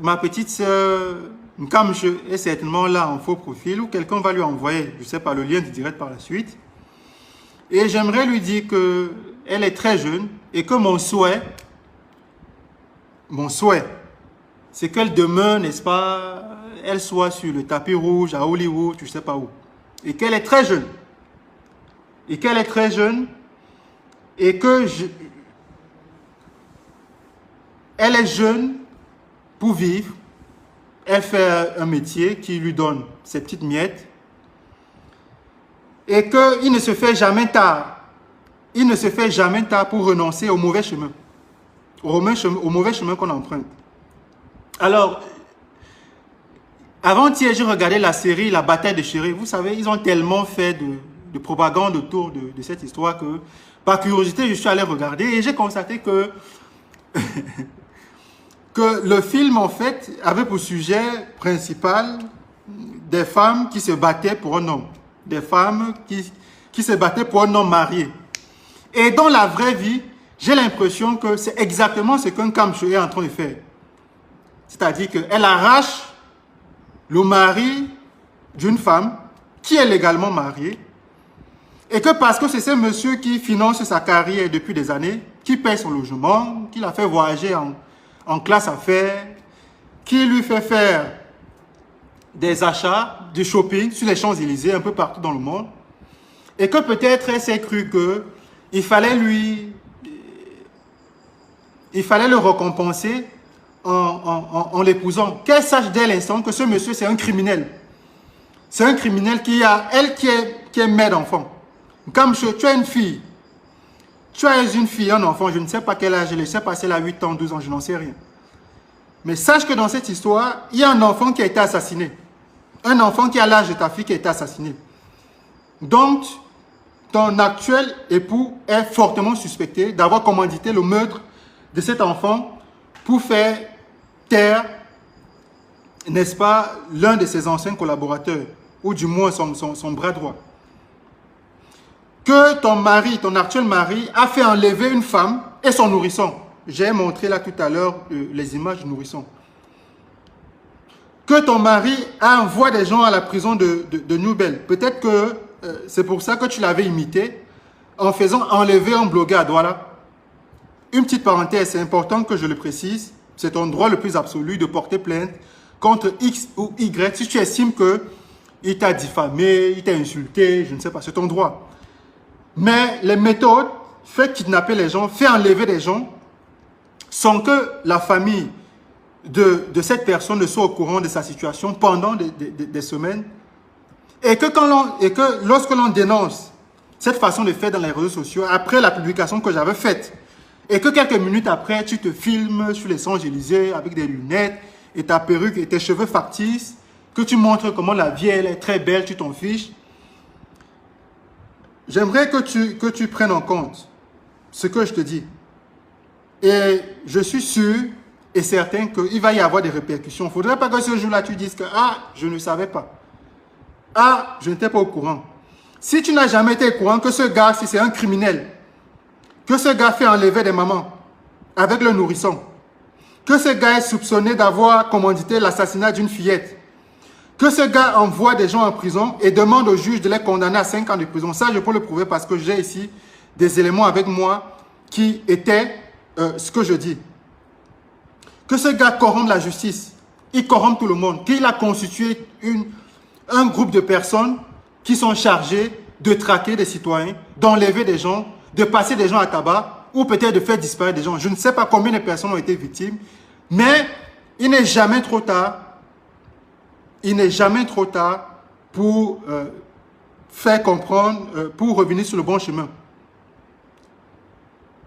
ma petite sœur Nkamche est certainement là en faux profil ou quelqu'un va lui envoyer, je ne sais pas, le lien du direct par la suite. Et j'aimerais lui dire qu'elle est très jeune et que mon souhait, c'est qu'elle demeure, n'est-ce pas, elle soit sur le tapis rouge à Hollywood, je ne sais pas où. Et qu'elle est très jeune. Et qu'elle est très jeune. Et que elle est jeune pour vivre. Elle fait un métier qui lui donne ses petites miettes. Et qu'il ne se fait jamais tard. Il ne se fait jamais tard pour renoncer au mauvais chemin. Au mauvais chemin qu'on emprunte. Alors, avant-hier, j'ai regardé la série La Bataille de Chéri. Vous savez, ils ont tellement fait de propagande autour de cette histoire que, par curiosité, je suis allé regarder et j'ai constaté que, que le film, en fait, avait pour sujet principal des femmes qui se battaient pour un homme. Des femmes qui se battaient pour un homme marié. Et dans la vraie vie, j'ai l'impression que c'est exactement ce qu'un Nkamche est en train de faire. C'est-à-dire qu'elle arrache le mari d'une femme qui est légalement mariée et que parce que c'est ce monsieur qui finance sa carrière depuis des années, qui paye son logement, qui l'a fait voyager en classe affaires, qui lui fait faire des achats, du shopping sur les Champs-Élysées, un peu partout dans le monde, et que peut-être elle s'est cru qu'il fallait le récompenser en l'épousant. Qu'elle sache dès l'instant que ce monsieur, c'est un criminel. C'est un criminel qui est mère d'enfant. Comme tu as une fille, un enfant, je ne sais pas quel âge elle est, je ne sais pas si elle a 8 ans, 12 ans, je n'en sais rien. Mais sache que dans cette histoire, il y a un enfant qui a été assassiné. Un enfant qui a l'âge de ta fille qui a été assassiné. Donc, ton actuel époux est fortement suspecté d'avoir commandité le meurtre de cet enfant pour faire taire, n'est-ce pas, l'un de ses anciens collaborateurs, ou du moins son bras droit. Que ton mari, ton actuel mari, a fait enlever une femme et son nourrisson. J'ai montré là tout à l'heure les images du nourrisson. Que ton mari envoie des gens à la prison de Newbel. Peut-être que c'est pour ça que tu l'avais imité en faisant enlever un blogueur à Douala. Une petite parenthèse, c'est important que je le précise. C'est ton droit le plus absolu de porter plainte contre X ou Y si tu estimes qu'il t'a diffamé, il t'a insulté, je ne sais pas, c'est ton droit. Mais les méthodes, fait kidnapper les gens, fait enlever des gens, sans que la famille de cette personne ne soit au courant de sa situation pendant des semaines. Et que lorsque l'on dénonce cette façon de faire dans les réseaux sociaux, après la publication que j'avais faite, et que quelques minutes après, tu te filmes sur les Champs-Élysées avec des lunettes et ta perruque et tes cheveux factices, que tu montres comment la vie elle est très belle, tu t'en fiches. J'aimerais que tu prennes en compte ce que je te dis. Et je suis sûr et certain qu'il va y avoir des répercussions. Il ne faudrait pas que ce jour-là, tu dises que « Ah, je ne savais pas. Ah, je n'étais pas au courant. » Si tu n'as jamais été au courant que ce gars, si c'est un criminel, que ce gars fait enlever des mamans avec le nourrisson, que ce gars est soupçonné d'avoir commandité l'assassinat d'une fillette, que ce gars envoie des gens en prison et demande au juge de les condamner à 5 ans de prison. Ça, je peux le prouver parce que j'ai ici des éléments avec moi qui étaient ce que je dis. Que ce gars corrompt la justice, il corrompt tout le monde, qu'il a constitué un groupe de personnes qui sont chargées de traquer des citoyens, d'enlever des gens, de passer des gens à tabac ou peut-être de faire disparaître des gens. Je ne sais pas combien de personnes ont été victimes, mais il n'est jamais trop tard. Il n'est jamais trop tard pour faire comprendre, pour revenir sur le bon chemin.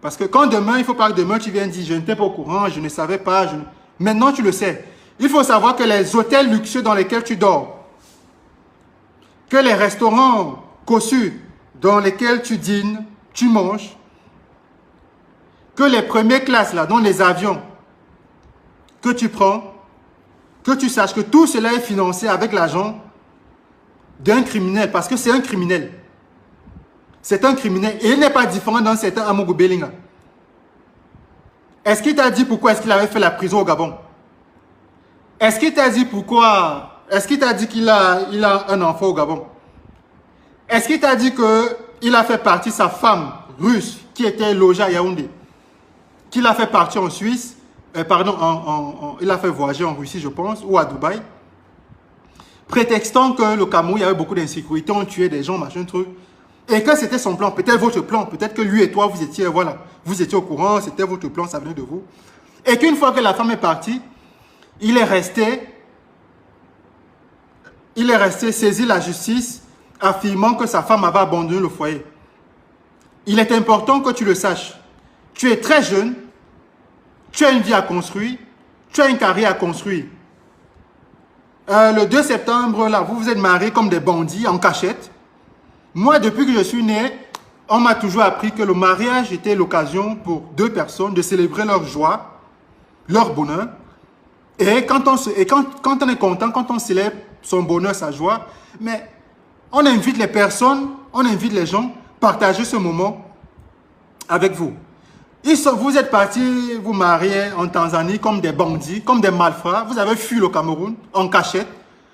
Parce que quand demain, il ne faut pas que demain tu viennes dire « Je n'étais pas au courant, je ne savais pas. » Maintenant, tu le sais. Il faut savoir que les hôtels luxueux dans lesquels tu dors, que les restaurants cossus dans lesquels tu dînes, tu manges, que les premières classes, là, dans les avions que tu prends, que tu saches que tout cela est financé avec l'argent d'un criminel, parce que c'est un criminel. C'est un criminel et il n'est pas différent d'un certain Amogo Bellinga. Est-ce qu'il t'a dit pourquoi est-ce qu'il avait fait la prison au Gabon? Est-ce qu'il t'a dit pourquoi? Est-ce qu'il t'a dit qu'il a un enfant au Gabon? Est-ce qu'il t'a dit qu'il a fait partie sa femme russe qui était logée à Yaoundé, qu'il a fait partir en Suisse, il a fait voyager en Russie, je pense, ou à Dubaï, prétextant que le Cameroun, il y avait beaucoup d'insécurité, on tuait des gens, machin truc, et que c'était son plan, peut-être votre plan, peut-être que lui et toi, vous étiez au courant, c'était votre plan, ça venait de vous, et qu'une fois que la femme est partie, il est resté saisir la justice, affirmant que sa femme avait abandonné le foyer. Il est important que tu le saches. Tu es très jeune, tu as une vie à construire, tu as une carrière à construire. Le 2 septembre, là, vous vous êtes mariés comme des bandits en cachette. Moi, depuis que je suis né, on m'a toujours appris que le mariage était l'occasion pour deux personnes de célébrer leur joie, leur bonheur. Et quand on est content, quand on célèbre son bonheur, sa joie, mais on invite les personnes, on invite les gens à partager ce moment avec vous. Vous êtes partis vous marier en Tanzanie comme des bandits, comme des malfrats. Vous avez fui le Cameroun en cachette,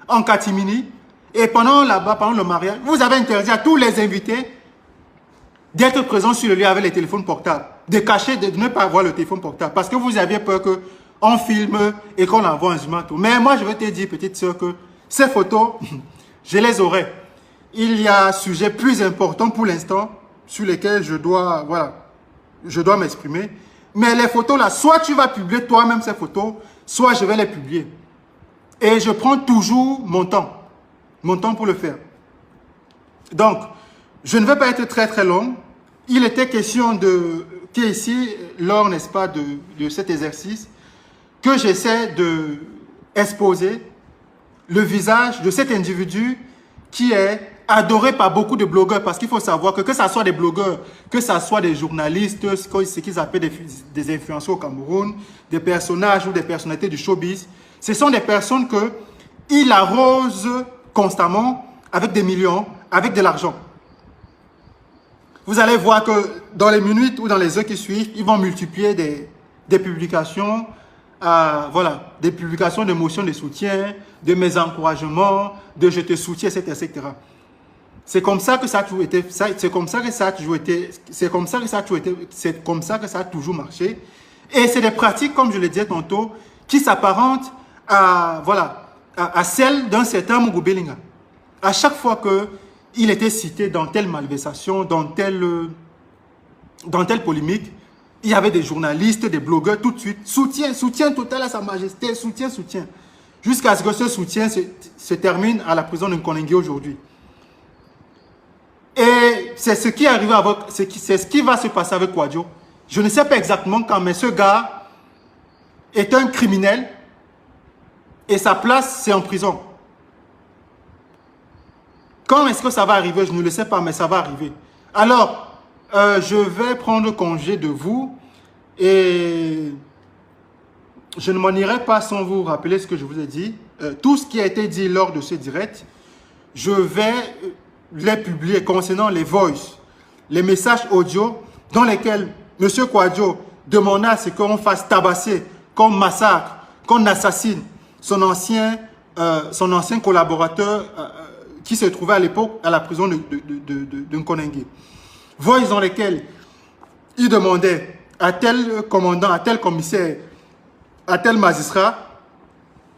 en catimini. Et pendant le mariage, vous avez interdit à tous les invités d'être présents sur le lieu avec les téléphones portables. De cacher, de ne pas avoir le téléphone portable. Parce que vous aviez peur qu'on filme et qu'on envoie un zoom. Mais moi, je vais te dire, petite soeur, que Ces photos, je les aurai. Il y a un sujet plus important pour l'instant sur lesquels je dois, voilà, je dois m'exprimer. Mais les photos là, soit tu vas publier toi-même ces photos, soit je vais les publier. Et je prends toujours mon temps pour le faire. Donc, je ne vais pas être très long. Il était question de, qu'ici, lors, n'est-ce pas, de cet exercice, que j'essaie de exposer le visage de cet individu qui est adoré par beaucoup de blogueurs, parce qu'il faut savoir que ce soit des blogueurs, que ce soit des journalistes, ce qu'ils appellent des influenceurs au Cameroun, des personnages ou des personnalités du showbiz, ce sont des personnes qu'il arrose constamment avec des millions, avec de l'argent. Vous allez voir que dans les minutes ou dans les heures qui suivent, ils vont multiplier des publications, voilà, des publications de motions de soutien, de mes encouragements, de je te soutiens, etc. C'est comme ça que ça a toujours été, c'est comme ça que ça a toujours été, c'est comme ça que ça a toujours marché. Et c'est des pratiques, comme je le disais tantôt, qui s'apparentent à, voilà, à celles d'un certain Mungu Bellinga. À chaque fois qu'il était cité dans telle malversation, dans telle polémique, il y avait des journalistes, des blogueurs tout de suite. Soutien total à Sa Majesté, soutien. Jusqu'à ce que ce soutien se termine à la prison de Nkonengue aujourd'hui. Et c'est ce qui arrive avec, c'est ce qui va se passer avec Kouadio. Je ne sais pas exactement quand, mais ce gars est un criminel et sa place, c'est en prison. Quand est-ce que ça va arriver? Je ne le sais pas, mais ça va arriver. Alors, je vais prendre congé de vous et je ne m'en irai pas sans vous rappeler ce que je vous ai dit. Tout ce qui a été dit lors de ce direct, je vais les publier concernant les voices, les messages audio dans lesquels M. Kouadio demanda à ce qu'on fasse tabasser, qu'on massacre, qu'on assassine son ancien collaborateur qui se trouvait à l'époque à la prison de Nkonengue. Voices dans lesquelles il demandait à tel commandant, à tel commissaire, à tel magistrat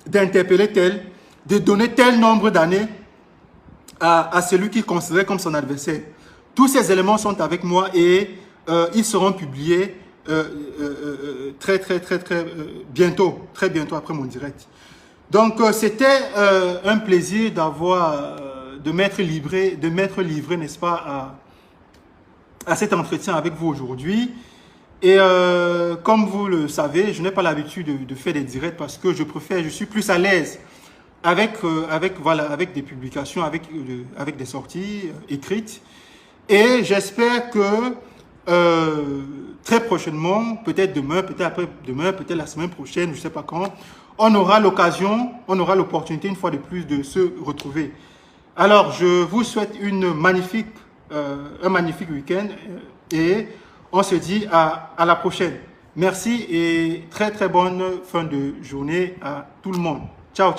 d'interpeller tel, de donner tel nombre d'années à celui qu'il considérait comme son adversaire. Tous ces éléments sont avec moi et ils seront publiés très bientôt après mon direct. Donc c'était un plaisir de m'être livré, n'est-ce pas, à cet entretien avec vous aujourd'hui. Et comme vous le savez, je n'ai pas l'habitude de faire des directs parce que je suis plus à l'aise avec des publications, avec des sorties écrites. Et j'espère que très prochainement, peut-être demain, peut-être après-demain, peut-être la semaine prochaine, je ne sais pas quand, on aura l'occasion, on aura l'opportunité une fois de plus de se retrouver. Alors, je vous souhaite un magnifique week-end et on se dit à la prochaine. Merci et très bonne fin de journée à tout le monde. Ciao.